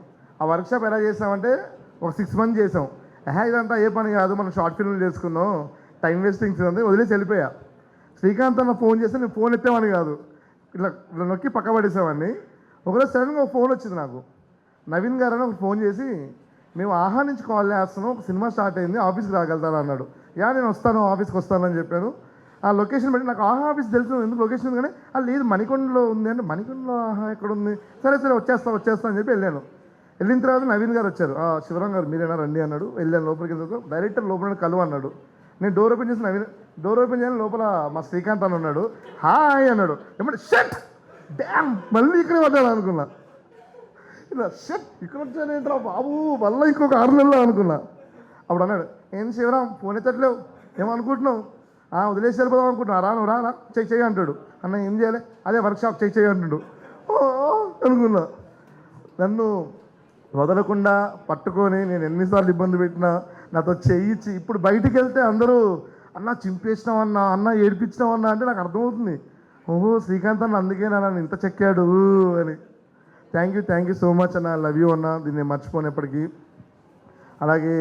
ఆ వర్క్షాప్ ఎలా చేసామంటే ఒక 6 months చేసాం. ఇదంతా ఏ పని కాదు, మనం షార్ట్ ఫిల్మ్లు చేసుకున్నాం, టైం వేస్టింగ్స్ ఉంది, వదిలేసి వెళ్ళిపోయా. శ్రీకాంత్ అన్న ఫోన్ చేస్తే నేను ఫోన్ ఎత్తేవాడిని కాదు, ఇట్లా నొక్కి పక్క పడేసేవాడిని. ఒకరోజు సడన్గా ఒక ఫోన్ వచ్చింది నాకు. నవీన్ గారు అని ఒక ఫోన్ చేసి, మేము ఆహా నుంచి కాల్ చేస్తున్నాం, ఒక సినిమా స్టార్ట్ అయింది, ఆఫీస్కి రాగలుగుతారా అన్నాడు. నేను వస్తాను, ఆఫీస్కి వస్తానని చెప్పాను. ఆ లొకేషన్ బట్టి నాకు ఆహా ఆఫీస్ తెలుసు ఎందుకు లొకేషన్ ఉంది కానీ అది లేదు మణికొండలో ఉంది అంటే మణికొండలో ఆహా ఎక్కడ ఉంది, సరే వచ్చేస్తా అని చెప్పి వెళ్ళాను. వెళ్ళిన తర్వాత నవీన్ గారు వచ్చారు, శివరాం గారు మీరేనా రండి అన్నాడు. వెళ్ళాను లోపలికి వెళ్ళిన డైరెక్టర్ లోపల కలువ అన్నాడు. నేను డోర్ ఓపెన్ చేసి డోర్ ఓపెన్ చేయని లోపల మా శ్రీకాంత్ అని ఉన్నాడు. హాయ్ అన్నాడు. ఏమంటే షట్ డ్యామ్ మళ్ళీ ఇక్కడే పడ్డాడు అనుకున్నా. ఇలా షట్ ఇక్కడ వచ్చానేంట్రా బాబు మళ్ళీ ఇంకొక 6 నెలలు అనుకున్నా. అప్పుడు అన్నాడు, ఏం శివరాం ఫోన్ ఎత్తట్లేవు ఏమనుకుంటున్నావు, వదిలేసి వెళ్ళిపోదాం అనుకుంటున్నా, నువ్వు రా చెయ్యి అంటాడు. అన్న ఏం చేయాలి, అదే వర్క్షాప్ చెయ్యి అంటాడు. ఓ అనుకున్నా. నన్ను వదలకుండా పట్టుకొని నేను ఎన్నిసార్లు ఇబ్బంది పెట్టినా నాతో చెయ్యిచ్చి ఇప్పుడు బయటికి వెళ్తే అందరూ అన్న చింపేసినావన్నా అన్న ఏడిపించినావన్నా అంటే నాకు అర్థమవుతుంది. ఓహో శ్రీకాంత్ అన్న అందుకే నన్ను ఇంత చెక్కాడు అని. థ్యాంక్ యూ సో మచ్ అన్న, లవ్ యూ అన్న, దీన్ని మర్చిపోయినప్పటికీ. అలాగే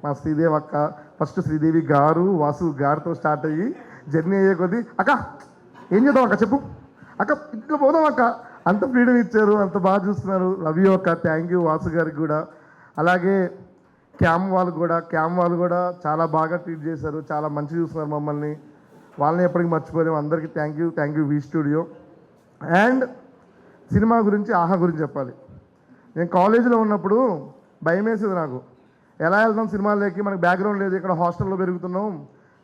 మా శ్రీదేవి అక్క, ఫస్ట్ శ్రీదేవి గారు వాసు గారితో స్టార్ట్ అయ్యి జర్నీ అయ్యే కొద్దీ అక్క ఏం చేద్దాం అక్క చెప్పు, అక్క ఇట్లా పోదాం అక్క, అంత ఫ్రీడమ్ ఇచ్చారు, అంత బాగా చూస్తున్నారు. లవ్ యూ అక్క. థ్యాంక్ యూ వాసు గారికి కూడా. అలాగే క్యామ్ వాళ్ళు కూడా చాలా బాగా ట్రీట్ చేశారు, చాలా మంచి చూస్తున్నారు మమ్మల్ని. వాళ్ళని ఎప్పటికీ మర్చిపోలేము. అందరికీ thank you V studio. And cinema గురించి ఆహా గురించి చెప్పాలి. నేను కాలేజీలో ఉన్నప్పుడు భయం వేసేది నాకు, ఎలా వెళ్తాం సినిమాల్లోకి, మనకి బ్యాక్గ్రౌండ్ లేదు, ఇక్కడ హాస్టల్లో పెరుగుతున్నాం,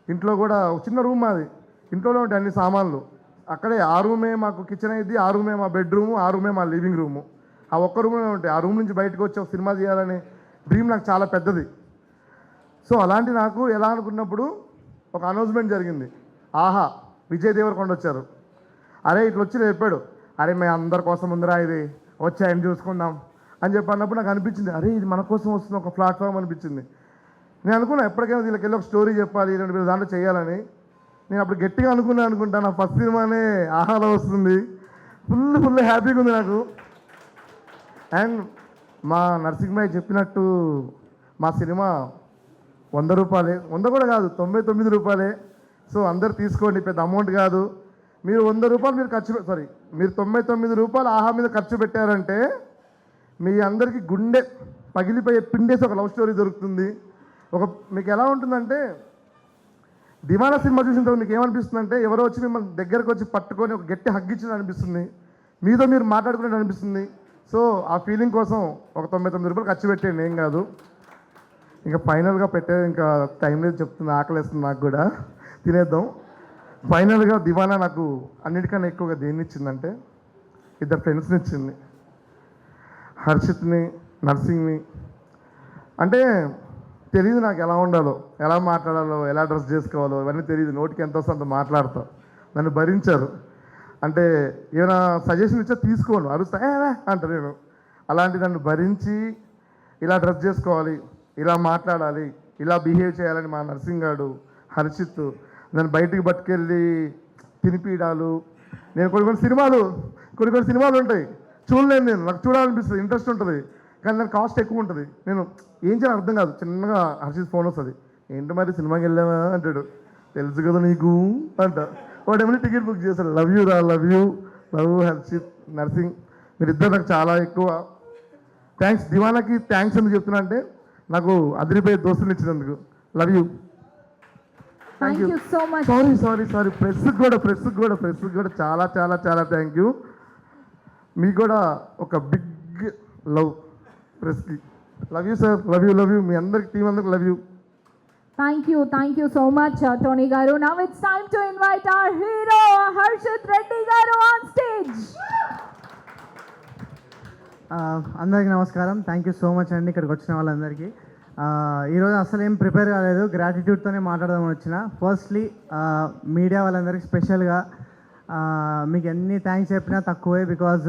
ఇంట్లో కూడా చిన్న రూమ్ మాది, ఇంట్లోనే ఉంటాయి అన్ని సామాన్లు, అక్కడే 6 రూమే మాకు కిచెన్ అయింది, 6 రూమే మా బెడ్రూము, 6 రూమే మా లివింగ్ రూము, ఆ ఒక్క రూమ్లోనే ఉంటాయి. ఆ రూమ్ నుంచి బయటకు వచ్చి ఒక సినిమా చేయాలనే డ్రీమ్ నాకు చాలా పెద్దది. సో అలాంటి నాకు ఎలా అనుకున్నప్పుడు ఒక అనౌన్స్మెంట్ జరిగింది, ఆహా విజయ్ దేవరకొండ వచ్చారు. అరే ఇట్లా వచ్చి చెప్పాడు, అరే మేము అందరి కోసం ఉందిరా ఇది, వచ్చి ఆయన చూసుకుందాం అని చెప్పి అన్నప్పుడు నాకు అనిపించింది, అరే ఇది మన కోసం వస్తున్న ఒక ప్లాట్ఫామ్ అనిపించింది. నేను అనుకున్నా ఎప్పటికైనా వీళ్ళకి వెళ్ళి ఒక స్టోరీ చెప్పాలి, ఇలాంటి దాంట్లో చేయాలని. నేను అప్పుడు గట్టిగా అనుకుంటా నా ఫస్ట్ సినిమానే ఆహాలో వస్తుంది. ఫుల్ హ్యాపీగా ఉంది నాకు. అండ్ మా నరసింహ చెప్పినట్టు మా సినిమా 100 రూపాయలే, 100 కూడా కాదు 99 రూపాయలే. సో అందరు తీసుకోండి, పెద్ద అమౌంట్ కాదు. మీరు 100 రూపాయలు మీరు 99 రూపాయలు ఆహా మీద ఖర్చు పెట్టారంటే మీ అందరికీ గుండె పగిలిపోయే పిండేసి ఒక లవ్ స్టోరీ దొరుకుతుంది. మీకు ఎలా ఉంటుందంటే దివానా సినిమా చూసిన తర్వాత మీకు ఏమనిపిస్తుంది అంటే ఎవరో వచ్చి మిమ్మల్ని దగ్గరకు వచ్చి పట్టుకొని ఒక గట్టి హగ్గిచ్చినట్టు అనిపిస్తుంది, మీతో మీరు మాట్లాడుకున్నట్టు అనిపిస్తుంది. సో ఆ ఫీలింగ్ కోసం ఒక 99 రూపాయలు ఖర్చు పెట్టేయండి, ఏం కాదు. ఇంకా ఫైనల్గా ఇంకా టైం లేదు చెప్తుంది, ఆకలేస్తుంది నాకు కూడా, తినేద్దాం. ఫైనల్గా దివానా నాకు అన్నిటికన్నా ఎక్కువగా దేన్ని ఇచ్చిందంటే 2 ఫ్రెండ్స్ని ఇచ్చింది, హర్షిత్ని నర్సింగ్ని. అంటే తెలియదు నాకు ఎలా ఉండాలో, ఎలా మాట్లాడాలో, ఎలా డ్రెస్ చేసుకోవాలో ఇవన్నీ తెలియదు, నోటికి ఎంత వస్తుందో అంత మాట్లాడతా. నన్ను భరించారు. అంటే ఏమైనా సజెషన్ ఇచ్చా తీసుకోను, అరుస్తా అంటారు నేను. అలాంటి నన్ను భరించి ఇలా డ్రెస్ చేసుకోవాలి, ఇలా మాట్లాడాలి, ఇలా బిహేవ్ చేయాలని మా నర్సింగ్ గారు హర్షిత్ నన్ను బయటికి పట్టుకెళ్ళి తినిపిడాలు. నేను కొన్ని సినిమాలు ఉంటాయి చూడలేను, నేను నాకు చూడాలనిపిస్తుంది, ఇంట్రెస్ట్ ఉంటుంది, కానీ దాని కాస్ట్ ఎక్కువ ఉంటుంది. నేను ఏం చేయాలి అర్థం కాదు. చిన్నగా హర్షిత్ ఫోన్ వస్తుంది, ఏంటి మరి సినిమాకి వెళ్ళావా అంటాడు, తెలుసు కదా నీకు అంట. వాడేమో టికెట్ బుక్ చేశాడు. లవ్ యూ హర్షిత్ నర్సింగ్, మీరిద్దరు నాకు చాలా ఎక్కువ. థ్యాంక్స్. దివానాకి థ్యాంక్స్ ఎందుకు చెప్తున్నా అంటే నాకు అదిరిపోయే దోస్తులు ఇచ్చినందుకు. Love you. Thank you so much. Sorry ప్రెస్కి కూడా చాలా చాలా చాలా థ్యాంక్ యూ. మీకు కూడా ఒక బిగ్ లవ్ ప్రెస్కి. Love you sir, love you మీ అందరికి, టీం అందరికి love you. Thank you so much, Tony Garu. Now it's time to invite our hero, Harshit Reddy Garu, on stage. అందరికీ నమస్కారం. థ్యాంక్ యూ సో మచ్ అండి ఇక్కడికి వచ్చిన వాళ్ళందరికీ. ఈరోజు అసలు ఏం ప్రిపేర్ కాలేదు, గ్రాటిట్యూడ్తోనే మాట్లాడదామని వచ్చిన. ఫస్ట్లీ మీడియా వాళ్ళందరికీ స్పెషల్గా మీకు ఎన్ని థ్యాంక్స్ చెప్పినా తక్కువే. బికాజ్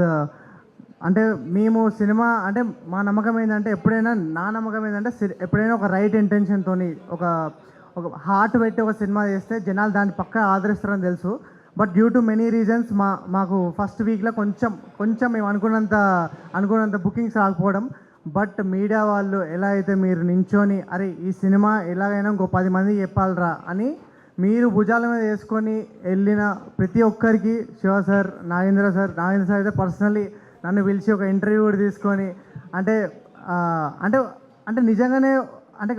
అంటే మేము సినిమా అంటే మా నమ్మకం ఏంటంటే నా నమ్మకం ఏంటంటే ఎప్పుడైనా ఒక రైట్ ఇంటెన్షన్తో ఒక హార్ట్ పెట్టి ఒక సినిమా చేస్తే జనాలు దాన్ని పక్కా ఆదరిస్తారని తెలుసు. But due to many reasons మాకు ఫస్ట్ వీక్లో కొంచెం మేము అనుకున్నంత బుకింగ్స్ రాకపోవడం. బట్ మీడియా వాళ్ళు ఎలా అయితే మీరు నించొని అరే ఈ సినిమా ఎలాగైనా ఇంకో 10 మందికి చెప్పాలరా అని మీరు భుజాల మీద వేసుకొని వెళ్ళిన ప్రతి ఒక్కరికి, శివ సార్, నాగేంద్ర సార్ అయితే పర్సనలీ నన్ను పిలిచి ఒక ఇంటర్వ్యూ కూడా తీసుకొని అంటే నిజంగానే అంటే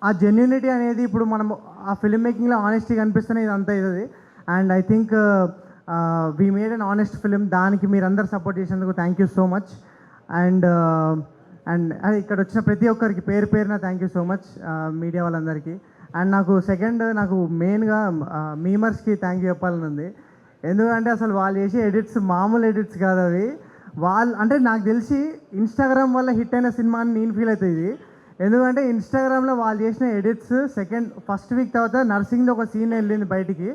ఆ జెన్యూనిటీ అనేది ఇప్పుడు మనం ఆ ఫిల్మ్ మేకింగ్లో ఆనెస్టీ కనిపిస్తేనే ఇదంతా ఇది. And I think we made an honest film. దానికి మీరందరూ సపోర్ట్ చేసినందుకు thank you so much. And and ఇక్కడ వచ్చిన ప్రతి ఒక్కరికి పేరు పేరున thank you so much, media వాళ్ళందరికీ. అండ్ నాకు మెయిన్గా మీమర్స్కి థ్యాంక్ యూ చెప్పాలని ఉంది. ఎందుకంటే అసలు వాళ్ళు చేసే ఎడిట్స్ మామూలు ఎడిట్స్ కాదు అవి. అంటే నాకు తెలిసి ఇన్స్టాగ్రామ్ వల్ల హిట్ అయిన సినిమా అని నేను ఫీల్ అవుతుంది. ఎందుకంటే ఇన్స్టాగ్రామ్లో వాళ్ళు చేసిన ఎడిట్స్ ఫస్ట్ వీక్ తర్వాత నర్సింగ్ది ఒక సీన్ వెళ్ళింది బయటికి.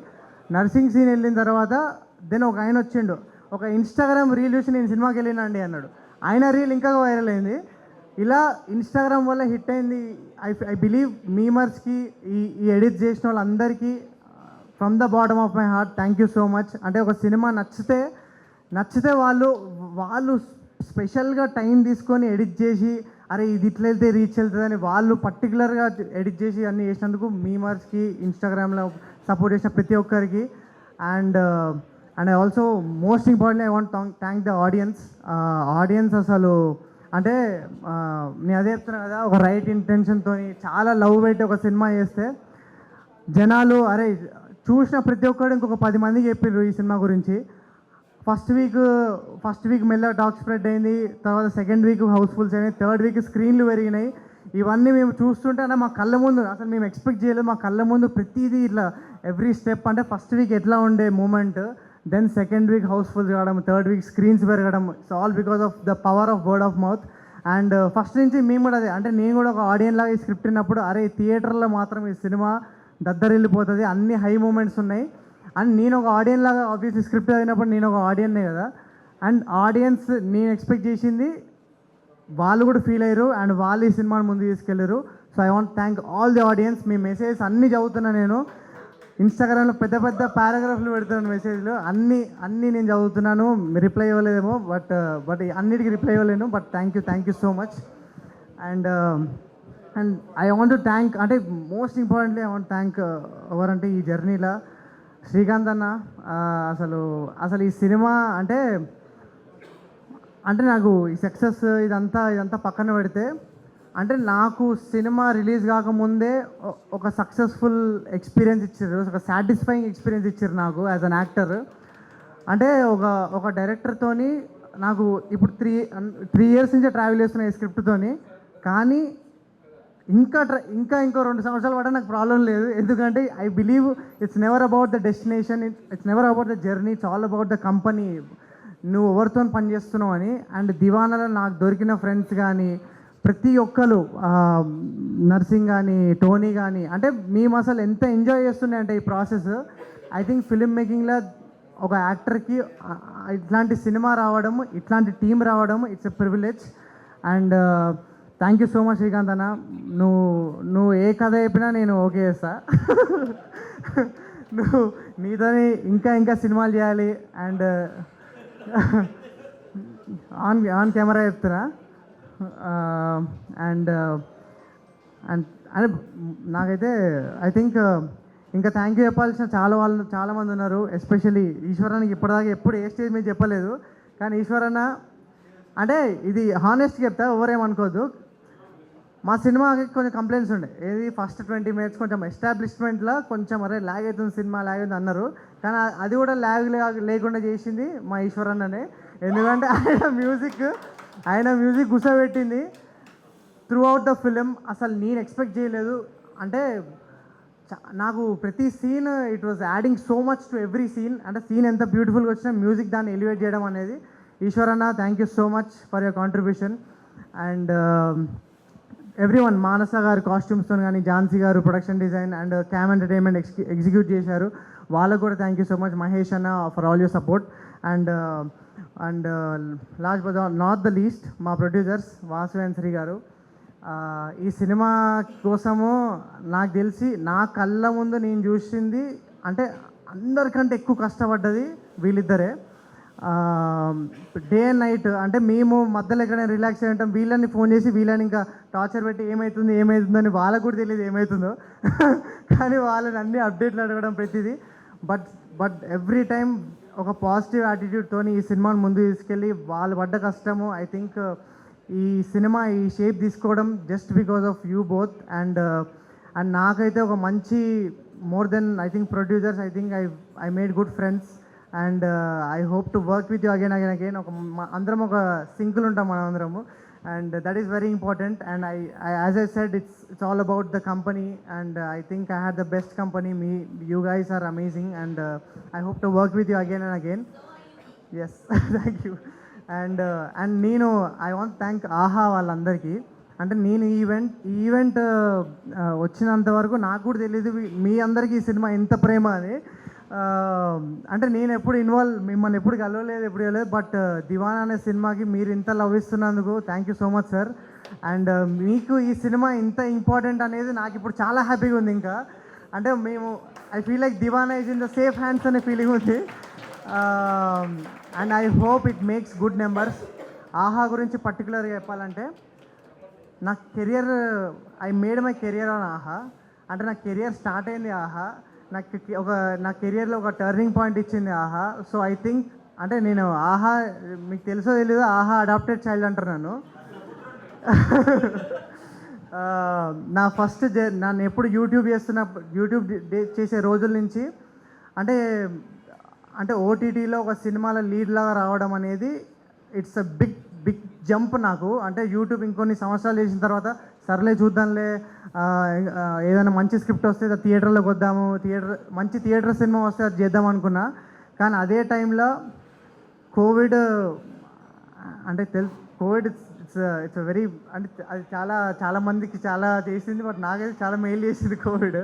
నర్సింగ్ సీన్ వెళ్ళిన తర్వాత దెన్ ఒక ఆయన వచ్చిండు, ఒక ఇన్స్టాగ్రామ్ రీల్ చూసి నేను సినిమాకి వెళ్ళినండి అన్నాడు. ఆయన రీల్ ఇంకా వైరల్ అయింది. ఇలా ఇన్స్టాగ్రామ్ వల్ల హిట్ అయింది. ఐ బిలీవ్ మీమర్స్కి ఈ ఎడిట్ చేసిన వాళ్ళందరికీ from the bottom of my heart thank you so much. అంటే ఒక సినిమా నచ్చితే వాళ్ళు స్పెషల్గా టైం తీసుకొని ఎడిట్ చేసి అరే ఇది ఇట్లా వెళ్తే రీచ్ వెళ్తుందని వాళ్ళు పర్టికులర్గా ఎడిట్ చేసి అన్నీ చేసినందుకు మీమర్స్కి ఇన్స్టాగ్రామ్లో సపోర్ట్ చేసిన ప్రతి ఒక్కరికి. And I also most importantly I want thank the audience. అసలు అంటే నేను అదే చెప్తున్నా కదా, ఒక రైట్ ఇంటెన్షన్తో చాలా లవ్ పెట్టి ఒక సినిమా చేస్తే జనాలు అరే చూసిన ప్రతి ఒక్కరు ఇంకొక 10 మందికి చెప్పారు ఈ సినిమా గురించి. ఫస్ట్ వీక్ మెల్లగా టాక్ స్ప్రెడ్ అయింది, తర్వాత సెకండ్ వీక్ హౌస్ఫుల్స్ అయినాయి, థర్డ్ వీక్ స్క్రీన్లు పెరిగినాయి. ఇవన్నీ మేము చూస్తుంటే అంటే మా కళ్ళ ముందు అసలు మేము ఎక్స్పెక్ట్ చేయలేదు. మా కళ్ళ ముందు ప్రతిదీ ఇట్లా ఎవ్రీ స్టెప్ అంటే ఫస్ట్ వీక్ ఎట్లా ఉండే moment, then second week housefull కావడం, థర్డ్ వీక్ స్క్రీన్స్ పెరగడం, it's all because of the power of word of mouth. And first నుంచి మేము కూడా అదే అంటే నేను కూడా ఒక ఆడియన్ లాగా ఈ స్క్రిప్ట్ విన్నప్పుడు అరే థియేటర్లో మాత్రం ఈ సినిమా దద్దరిల్లిపోతుంది, అన్ని హై మూమెంట్స్ ఉన్నాయి. అండ్ నేను ఒక ఆడియన్ లాగా ఆబ్వియస్లీ స్క్రిప్ట్ అయినప్పుడు నేను ఒక ఆడియన్నే కదా. అండ్ ఆడియన్స్ నేను ఎక్స్పెక్ట్ చేసింది వాళ్ళు కూడా ఫీల్ అయ్యారు అండ్ వాళ్ళు ఈ సినిమాని ముందు తీసుకెళ్ళారు. So I want thank all the audience. Me messages అన్నీ చదువుతున్నా నేను. ఇన్స్టాగ్రామ్లో పెద్ద పారాగ్రాఫ్లు పెడుతున్నాను, మెసేజ్లు అన్నీ నేను చదువుతున్నాను. రిప్లై ఇవ్వలేదేమో బట్ అన్నిటికీ రిప్లై ఇవ్వలేను. But thank you so much. And I want to thank అంటే most importantly I want thank ఎవరంటే ఈ జర్నీలో శ్రీకాంత్ అన్న. అసలు ఈ సినిమా అంటే నాకు ఈ సక్సెస్ ఇదంతా పక్కన పెడితే అంటే నాకు సినిమా రిలీజ్ కాకముందే ఒక సక్సెస్ఫుల్ ఎక్స్పీరియన్స్ ఇచ్చారు, ఒక సాటిస్ఫైయింగ్ ఎక్స్పీరియన్స్ ఇచ్చారు నాకు యాజ్ అన్ యాక్టర్. అంటే ఒక డైరెక్టర్తోని నాకు ఇప్పుడు 3 years నుంచే ట్రావెల్ చేస్తున్నా ఈ స్క్రిప్ట్తోని. కానీ ఇంకో 2 సంవత్సరాలు పడ్డా నాకు ప్రాబ్లం లేదు. ఎందుకంటే I believe it's never about the destination, it's never about the journey, it's all about the company, నువ్వు ఎవరితో పనిచేస్తున్నావు అని. అండ్ దివానాలో నాకు దొరికిన ఫ్రెండ్స్ కానీ ప్రతి ఒక్కరు నర్సింగ్ కానీ టోనీ కానీ అంటే మేము అసలు ఎంత ఎంజాయ్ చేస్తున్నాయి అంటే ఈ ప్రాసెస్. ఐ థింక్ ఫిలిం మేకింగ్లో ఒక యాక్టర్కి ఇట్లాంటి సినిమా రావడం, ఇట్లాంటి టీం రావడం it's a privilege. And thank you so much Srikanth అన్న. నువ్వు ఏ కథ చెప్పినా నేను ఓకే చేస్తా. నీతోని ఇంకా సినిమాలు చేయాలి. అండ్ ఆన్ కెమెరా చెప్తున్నా. అండ్ అంటే నాకైతే ఐ థింక్ ఇంకా థ్యాంక్ యూ చెప్పాల్సిన చాలామంది ఉన్నారు. ఎస్పెషల్లీ ఈశ్వరానికి ఇప్పటిదాకా ఎప్పుడు ఏ స్టేజ్ మీద చెప్పలేదు. కానీ ఈశ్వరన్న అంటే ఇది హానెస్ట్గా చెప్తా, ఎవరేమనుకోవద్దు. మా సినిమాకి కొంచెం కంప్లైంట్స్ ఉండే, ఏది ఫస్ట్ 20 minutes కొంచెం ఎస్టాబ్లిష్మెంట్లో కొంచెం అరే ల్యాగ్ అవుతుంది సినిమా ల్యాగ్ అవుతుంది అన్నారు. కానీ అది కూడా ల్యాగ్ లేకుండా చేసింది మా ఈశ్వరన్ననే. ఎందుకంటే ఆయన మ్యూజిక్ గుసబెట్టింది త్రూ అవుట్ ద ఫిలిం. అసలు నేను ఎక్స్పెక్ట్ చేయలేదు. అంటే నాకు ప్రతి scene it was adding so much to every scene. అంటే సీన్ ఎంత బ్యూటిఫుల్గా వచ్చినా మ్యూజిక్ దాన్ని ఎలివేట్ చేయడం అనేది. ఈశ్వరన్న thank you so much for your contribution. And everyone, Manasa garu కాస్ట్యూమ్స్తో కానీ, Jhansi garu production design and cam entertainment execute చేశారు, వాళ్ళకు కూడా thank you so much. Mahesh అన్న for all your support. And last but not the least మా ప్రొడ్యూసర్స్ వాసు అండ్ శ్రీ గారు. ఈ cinema కోసము నాకు తెలిసి నా కళ్ళ ముందు నేను చూసింది అంటే అందరికంటే ఎక్కువ కష్టపడ్డది వీళ్ళిద్దరే. డే అండ్ నైట్ అంటే మేము మధ్యలో ఎక్కడైనా రిలాక్స్ అయి ఉంటాం, వీళ్ళని ఫోన్ చేసి వీళ్ళని ఇంకా టార్చర్ పెట్టి ఏమవుతుందని వాళ్ళకు కూడా తెలియదు ఏమవుతుందో. కానీ వాళ్ళని అన్ని అప్డేట్లు అడగడం ప్రతిదీ. బట్ ఎవ్రీ టైం ఒక పాజిటివ్ యాటిట్యూడ్తో ఈ సినిమాని ముందు తీసుకెళ్ళి వాళ్ళు పడ్డ కష్టము ఐ థింక్ ఈ సినిమా ఈ షేప్ తీసుకోవడం just because of you both. And and నాకైతే ఒక మంచి more than I think producers I think I made good friends and I hope to work with you again ఒక అందరం ఒక సింకులు ఉంటాం మనం అందరము and that is very important and I as I said it's all about the company and I think I had the best company. You guys are amazing and I hope to work with you again and again. Yes. Thank you. And నేను I want to thank ఆహా వాళ్ళందరికీ. అంటే నేను event వచ్చినంత వరకు నాకు కూడా తెలియదు మీ అందరికీ ఈ సినిమా ఎంత ప్రేమ అని. అంటే నేను ఎప్పుడు మిమ్మల్ని ఎప్పుడు కలవలేదు బట్ దివానా అనే సినిమాకి మీరు ఇంత లవ్ ఇస్తున్నందుకు thank you so much sir. And మీకు ఈ సినిమా ఇంత ఇంపార్టెంట్ అనేది నాకు ఇప్పుడు చాలా హ్యాపీగా ఉంది. ఇంకా అంటే మేము I feel like Deewana is in the safe hands అనే ఫీలింగ్ ఉంది. And I hope it makes good numbers. Aha గురించి పర్టికులర్గా చెప్పాలంటే నా career I made my career on Aha. అంటే నా కెరియర్ స్టార్ట్ అయింది ఆహా. నా కెరియర్లో ఒక టర్నింగ్ పాయింట్ ఇచ్చింది ఆహా. సో ఐ థింక్ అంటే నేను ఆహా మీకు తెలుసో తెలీదు ఆహా అడాప్టెడ్ చైల్డ్ అంటారు నన్ను. నా ఫస్ట్ నన్ను ఎప్పుడు యూట్యూబ్ చేసే రోజుల నుంచి అంటే ఓటీటీలో ఒక సినిమాలో లీడ్ లాగా రావడం అనేది ఇట్స్ అ బిగ్ జంప్ నాకు. అంటే యూట్యూబ్ ఇంకొన్ని సంవత్సరాలు చేసిన తర్వాత సర్లే చూద్దాంలే ఏదైనా మంచి స్క్రిప్ట్ వస్తే థియేటర్లోకి వద్దాము మంచి థియేటర్ సినిమా వస్తే అది చేద్దాం అనుకున్నా. కానీ అదే టైంలో కోవిడ్ అంటే కోవిడ్ ఇట్స్ వెరీ అంటే అది చాలా మందికి చాలా చేసింది బట్ నాకైతే చాలా మెయిల్ చేసింది Covid.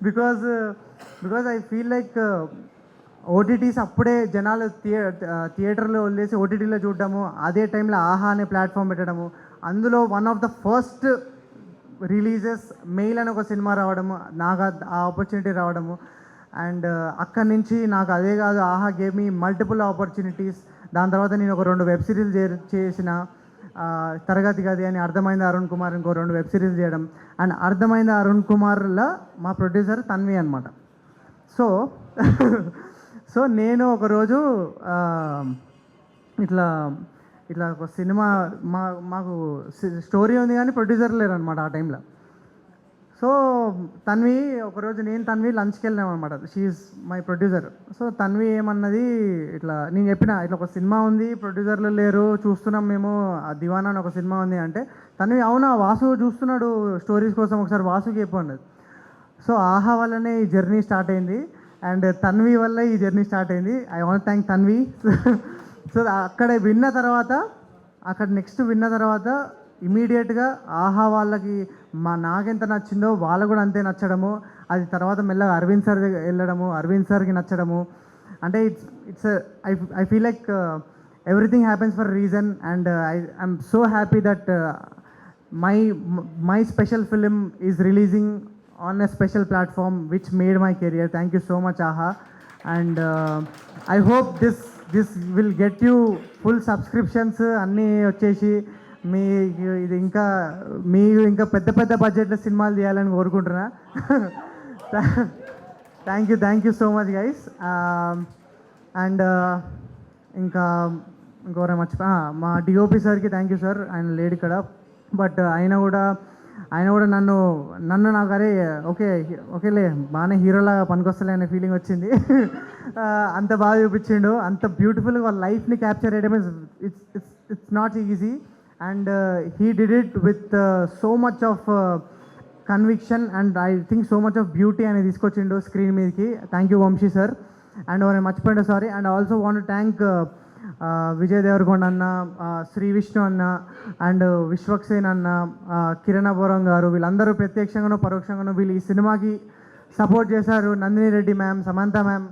Because I feel like OTTs అప్పుడే జనాలు థియేటర్లో వదిలేసి ఓటీటీలో చూడడము, అదే టైంలో ఆహా అనే ప్లాట్ఫామ్ పెట్టడము, అందులో one of the first releases mail అని ఒక సినిమా రావడము, నాకు ఆ ఆపర్చునిటీ రావడము. అండ్ అక్కడి నుంచి నాకు అదే కాదు ఆహా గేవ్ మీ మల్టిపుల్ ఆపర్చునిటీస్. దాని తర్వాత నేను ఒక 2 వెబ్ సిరీస్ చేసిన తరగతి గది అని, అర్థమైంది అరుణ్ కుమార్ ఇంకో 2 వెబ్ సిరీస్ చేయడం. అండ్ అర్థమైంది అరుణ్ కుమార్లో మా ప్రొడ్యూసర్ తన్వి అనమాట. సో నేను ఒకరోజు ఇట్లా ఒక సినిమా మాకు స్టోరీ ఉంది కానీ ప్రొడ్యూసర్ లేరు అనమాట ఆ టైంలో. సో ఒకరోజు నేను తన్వి లంచ్కి వెళ్ళాం అనమాట. She is my producer. So Tanvi ఏమన్నది ఇట్లా నేను చెప్పిన ఇట్లా ఒక సినిమా ఉంది ప్రొడ్యూసర్లు లేరు చూస్తున్నాం మేము దివానా అని ఒక సినిమా ఉంది అంటే తన్వి అవునా వాసు చూస్తున్నాడు స్టోరీస్ కోసం ఒకసారి వాసుకి చెప్పు అన్నది. సో ఆహా వల్లనే ఈ జర్నీ స్టార్ట్ అయింది అండ్ తన్వి వల్ల ఈ జర్నీ స్టార్ట్ అయింది. I want thank Tanvi. So అక్కడ నెక్స్ట్ విన్న తర్వాత ఇమీడియట్గా ఆహా వాళ్ళకి నాకెంత నచ్చిందో వాళ్ళకు కూడా అంతే నచ్చడము, అది తర్వాత మెల్లగా అరవింద్ సార్ వెళ్ళడము, అరవింద్ సార్కి నచ్చడము. అంటే it's I feel like everything happens for reason and I'm so happy that my special film is releasing on a special platform which made my career. Thank you so much AHA and I hope this will get you full subscriptions అన్నీ వచ్చేసి ఇది ఇంకా పెద్ద బడ్జెట్లో సినిమాలు తీయాలని కోరుకుంటున్నా. Thank you so much guys. And ఇంకోరే మా డిఓపి సార్కి థ్యాంక్ యూ సార్. ఆయన లేడు ఇక్కడ బట్ ఆయన కూడా నన్ను నాకు అరే ఓకేలే బాగానే హీరోలాగా పనికొస్తలే అనే ఫీలింగ్ వచ్చింది. అంత బాగా చూపించిండు, అంత బ్యూటిఫుల్గా వాళ్ళ లైఫ్ని క్యాప్చర్ చేయడం it's not easy and he did it with so much of conviction and I think so much of beauty అనేది తీసుకొచ్చిండు స్క్రీన్ మీదకి. Thank you Vamshi sir. And నేను మర్చిపోయిండు sorry. And also want to thank Vijay Deverakonda అన్న, శ్రీ విష్ణు అన్న and Vishwaksen అన్న, కిరణ్ అబోరం గారు, వీళ్ళందరూ ప్రత్యక్షంగానో పరోక్షంగానో వీళ్ళు ఈ సినిమాకి సపోర్ట్ చేశారు. నందిని రెడ్డి మ్యామ్, సమంత మ్యామ్,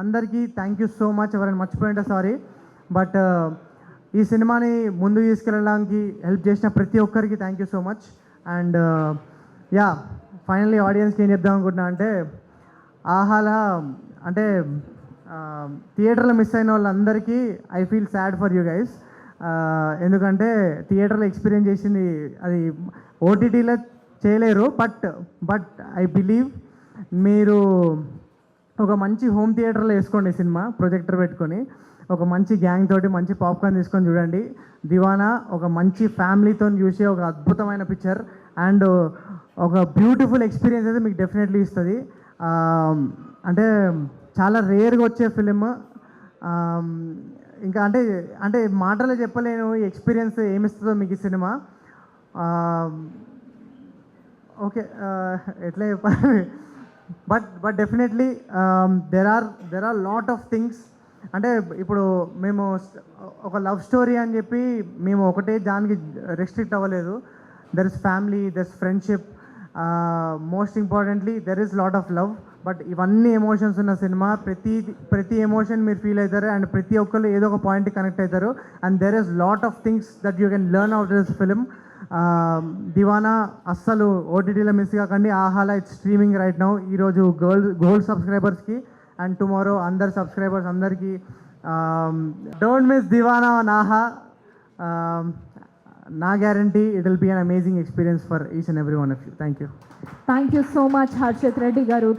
అందరికీ థ్యాంక్ యూ సో మచ్. ఎవరైనా మర్చిపోయింటే సారీ. బట్ ఈ సినిమాని ముందుకు తీసుకెళ్ళడానికి హెల్ప్ చేసిన ప్రతి ఒక్కరికి thank you so much. And finally ఆడియన్స్కి ఏం చెప్దాం అనుకుంటున్నా అంటే ఆహాలా అంటే థియేటర్లో మిస్ అయిన వాళ్ళందరికీ I feel sad for you guys. ఎందుకంటే థియేటర్లో ఎక్స్పీరియన్స్ చేసింది అది ఓటీటీలో చేయలేరు. బట్ ఐ బిలీవ్ మీరు ఒక మంచి హోమ్ థియేటర్లో వేసుకోండి సినిమా, ప్రొజెక్టర్ పెట్టుకొని ఒక మంచి గ్యాంగ్ తోటి మంచి పాప్కార్న్ తీసుకొని చూడండి. దివానా ఒక మంచి ఫ్యామిలీతో చూసే ఒక అద్భుతమైన పిక్చర్. అండ్ ఒక బ్యూటిఫుల్ ఎక్స్పీరియన్స్ అయితే మీకు డెఫినెట్లీ ఇస్తుంది. అంటే చాలా రేర్గా వచ్చే ఫిలిం. ఇంకా అంటే అంటే మాటలో చెప్పలేను ఈ ఎక్స్పీరియన్స్ ఏమిస్తుందో మీకు ఈ సినిమా. ఓకే, ఎట్లా చెప్పాలి, but definitely there are lot of things. అంటే ఇప్పుడు మేము ఒక లవ్ స్టోరీ అని చెప్పి మేము ఒకటే దానికి రెస్ట్రిక్ట్ అవ్వలేదు. There is family, there is friendship, most importantly there is lot of love. But ఇవన్నీ ఎమోషన్స్ ఉన్న సినిమా. ప్రతి ఎమోషన్ మీరు ఫీల్ అవుతారు అండ్ ప్రతి ఒక్కరు ఏదో ఒక పాయింట్ కనెక్ట్ అవుతారు. And there is lot of things that you can learn out this film. Deewana అస్సలు ఓటీటీలో మిస్ కాకండి. ఆహాలో ఇట్స్ స్ట్రీమింగ్ రైట్ నౌ. ఈరోజు గోల్డ్ సబ్స్క్రైబర్స్కి అండ్ టుమారో అందరు సబ్స్క్రైబర్స్ అందరికీ డోంట్ మిస్ దివానా ఆన్ ఆహా. నా guarantee it will be an amazing experience for each and every one of you. Thank you. Thank you so much Harshit Reddy గారు.